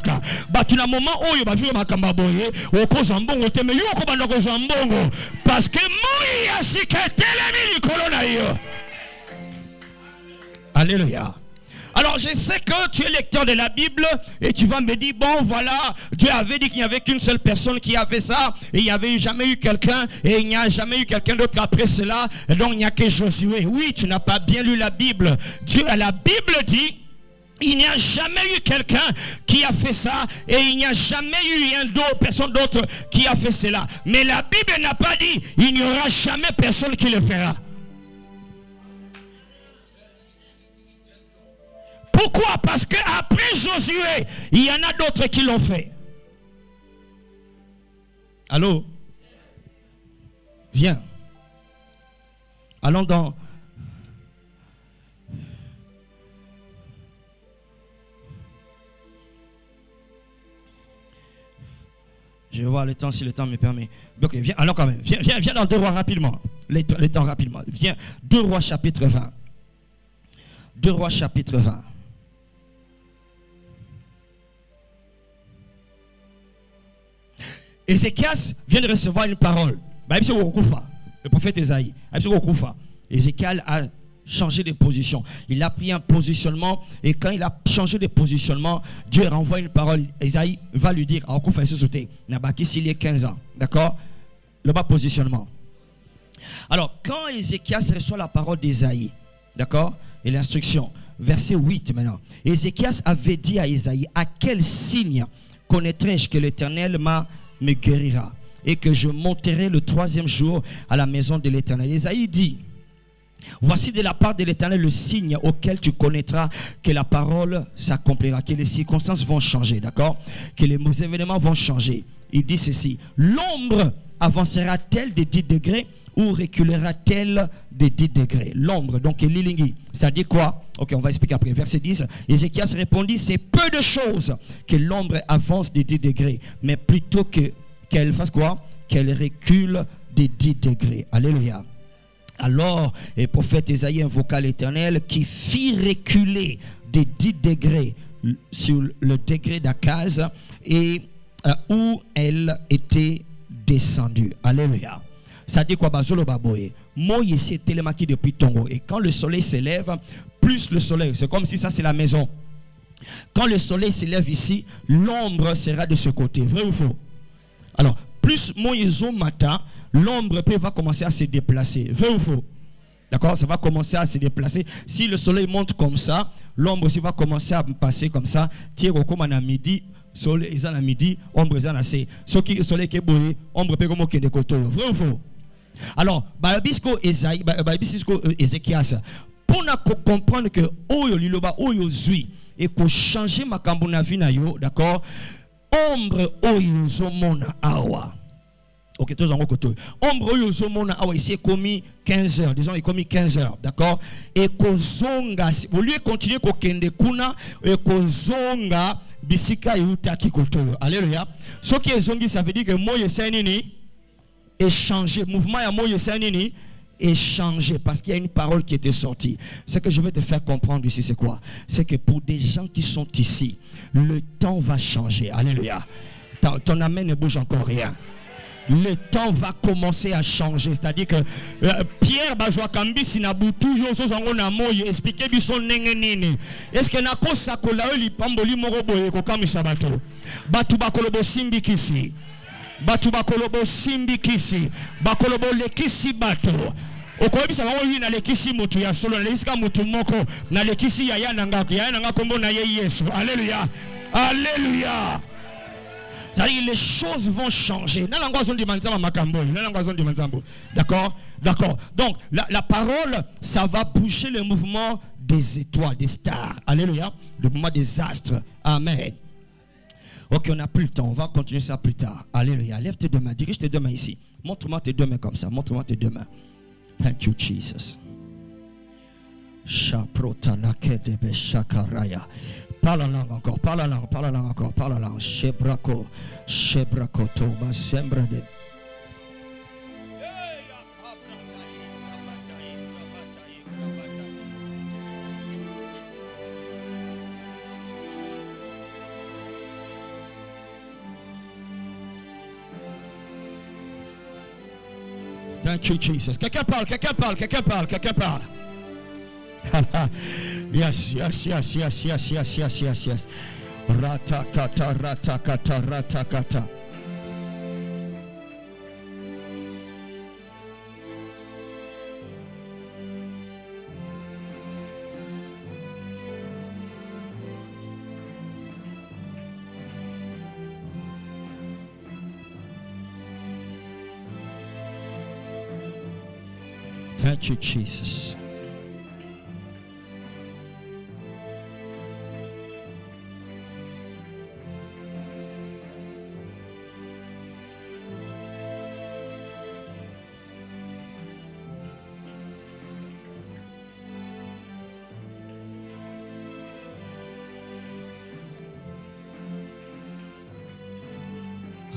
Parce que alléluia. Alors je sais que tu es lecteur de la Bible et tu vas me dire, bon voilà, Dieu avait dit qu'il n'y avait qu'une seule personne qui a fait ça et il n'y avait jamais eu quelqu'un et il n'y a jamais eu quelqu'un d'autre après cela, et donc il n'y a que Josué. Oui, tu n'as pas bien lu la Bible. La Bible dit, il n'y a jamais eu quelqu'un qui a fait ça et il n'y a jamais eu personne d'autre qui a fait cela. Mais la Bible n'a pas dit, il n'y aura jamais personne qui le fera. Pourquoi? Parce qu'après Josué, il y en a d'autres qui l'ont fait. Allô? Viens. Allons dans... Je vais voir le temps si le temps me permet. Ok, viens, allons quand même. Viens dans 2 Rois rapidement. Les temps rapidement. Viens, 2 Rois chapitre 20. 2 Rois chapitre 20. Ézéchias vient de recevoir une parole. Le prophète Esaïe. Ézéchiel a changé de position. Il a pris un positionnement et quand il a changé de positionnement, Dieu renvoie une parole. Esaïe va lui dire, s'il y a 15 ans. D'accord? Le bas positionnement. Alors, quand Ézéchias reçoit la parole d'Esaïe, d'accord? Et l'instruction, verset 8 maintenant. Ézéchias avait dit à Esaïe, à quel signe connaîtrai-je que l'Éternel me guérira et que je monterai le 3e jour à la maison de l'Éternel. Esaïe dit, voici de la part de l'Éternel le signe auquel tu connaîtras que la parole s'accomplira, que les circonstances vont changer, d'accord, que les événements vont changer. Il dit ceci, l'ombre avancera-t-elle de 10 degrés ou reculera-t-elle de 10 degrés? L'ombre, donc l'ilingui, c'est-à-dire quoi? Ok, on va expliquer après. Verset 10. Ézéchias répondit, c'est peu de choses que l'ombre avance de 10 degrés, mais plutôt qu'elle fasse quoi? Qu'elle recule de 10 degrés. Alléluia. Alors, le prophète Esaïe invoqua l'Éternel qui fit reculer de 10 degrés sur le degré d'Akaz et où elle était descendue. Alléluia. Ça dit quoi? Bazolo baboye. Moi ici est télémaki depuis Tongo. Et quand le soleil s'élève, plus le soleil, c'est comme si ça c'est la maison. Quand le soleil s'élève ici, l'ombre sera de ce côté. Vrai ou faux? Alors, plus Moïse matin, l'ombre va commencer à se déplacer. Vrai ou faux? D'accord? Ça va commencer à se déplacer. Si le soleil monte comme ça, l'ombre aussi va commencer à passer comme ça. Tire au comme à midi, soleil est à midi, ombre est à assez. Ce qui est soleil qui est bouillé, ombre peut comme de côté. Vrai ou faux? Alors, Ézéchias, pour comprendre que Oyo Liloba Oyo Zui et que changer ma kambuna vina yo, d'accord? Ombre Oyo Zomona Awa. Ok, tous en côté. Ombre Oyo Zomona Awa ici est commis 15 heures, disons, il est commis 15 heures, d'accord? Et que Zonga, au lieu de continuer ko kende kuna, et que Zonga bisika yuta kikoto. Alléluia. Ce qui est zongi, ça veut dire que moi, je sais nini. Échanger mouvement ya moyo sanini et changé parce qu'il y a une parole qui était sortie. Ce que je veux te faire comprendre ici, c'est quoi? C'est que pour des gens qui sont ici, le temps va changer. Alléluia. Ton amen ne bouge encore rien. Le temps va commencer à changer. C'est-à-dire que Pierre Bazwakambi Sinabutu Yosozango Namoy expliquer du son nengenini. Est-ce que Nako Sakola li pamboli moroboye ko kamisabato. Batu bakolobo simbikisi. Batu bakolobo simbikisi. Bakolobo lekisi bato. Okoyebisa bango wi na lekisi mutu ya solo na lekisi mutu moko na lekisi ya nanga kombo na ye Yesu. Alléluia. Alléluia. C'est-à-dire les choses vont changer. D'accord? D'accord. Donc, la parole, ça va bouger le mouvement des étoiles, des stars. Alléluia. Le mouvement des astres. Amen. Ok, on n'a plus le temps. On va continuer ça plus tard. Alléluia. Lève tes deux mains. Dirige tes deux mains ici. Montre-moi tes deux mains comme ça. Montre-moi tes deux mains. Thank you, Jesus. Shaprotanake shakaraya. Parle la langue encore, parle la langue encore, parle la langue. Shebrako, toba, sembrade. Thank you, Jesus. Quelqu'un parle. Yes. Ratakata. Thank you, Jesus.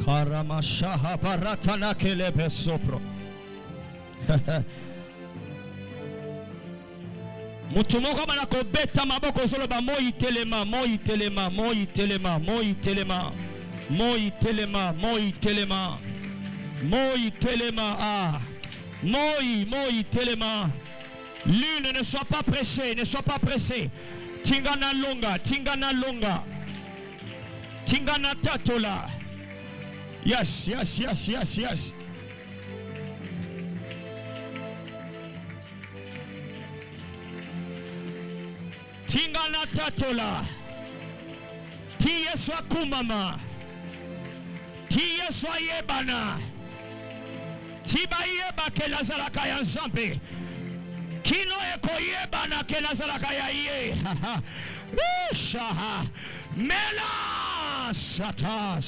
Haramashaha baratana kelebe sopro. Mutumoko manako beta maboko solo ba moi telema. Ah. Moi telema. Lune, ne sois pas pressé. Tingana longa. Tingana tatola. Yes. Tingana tatola. Tiye swa kumama. Tiye swa yebana. Tiba yeba ke lazalaka ya nzambe. Kino eko yebana ke lazalaka ya ye. Shaha. Mela sata.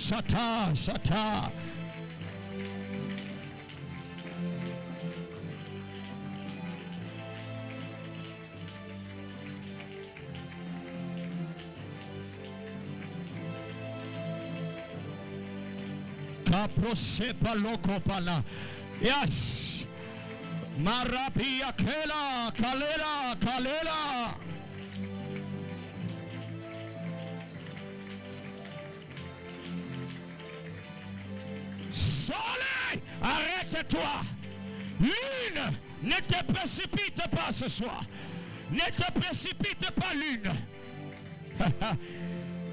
Kaprosepa loko pala. Yes. Marapia kalela. Soleil, arrête-toi. Lune, ne te précipite pas ce soir. Ne te précipite pas, lune.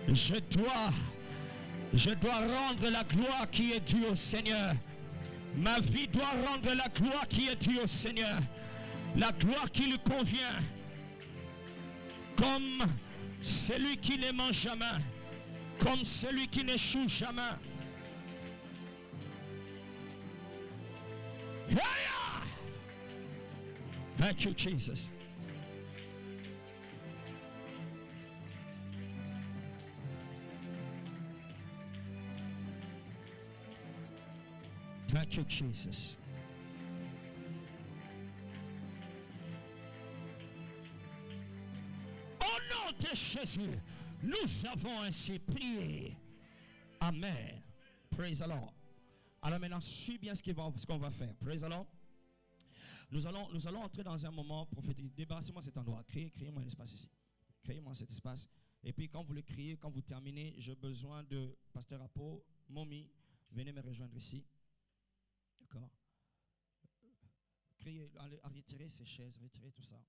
Je dois rendre la gloire qui est due au Seigneur. Ma vie doit rendre la gloire qui est due au Seigneur. La gloire qui lui convient. Comme celui qui ne mange jamais. Comme celui qui n'échoue jamais. Thank you, Jesus. Thank you, Jesus. Au nom de Jésus, nous avons ainsi prié. Amen. Praise the Lord. Alors maintenant, suis bien ce qu'on va faire. Praise the Lord. Nous allons entrer dans un moment prophétique. Débarrassez-moi cet endroit. Créez-moi un espace ici. Créez-moi cet espace. Et puis quand vous le créez, quand vous terminez, j'ai besoin de Pasteur Apo, Momi, venez me rejoindre ici. D'accord? Créez, allez, retirez ces chaises, retirez tout ça.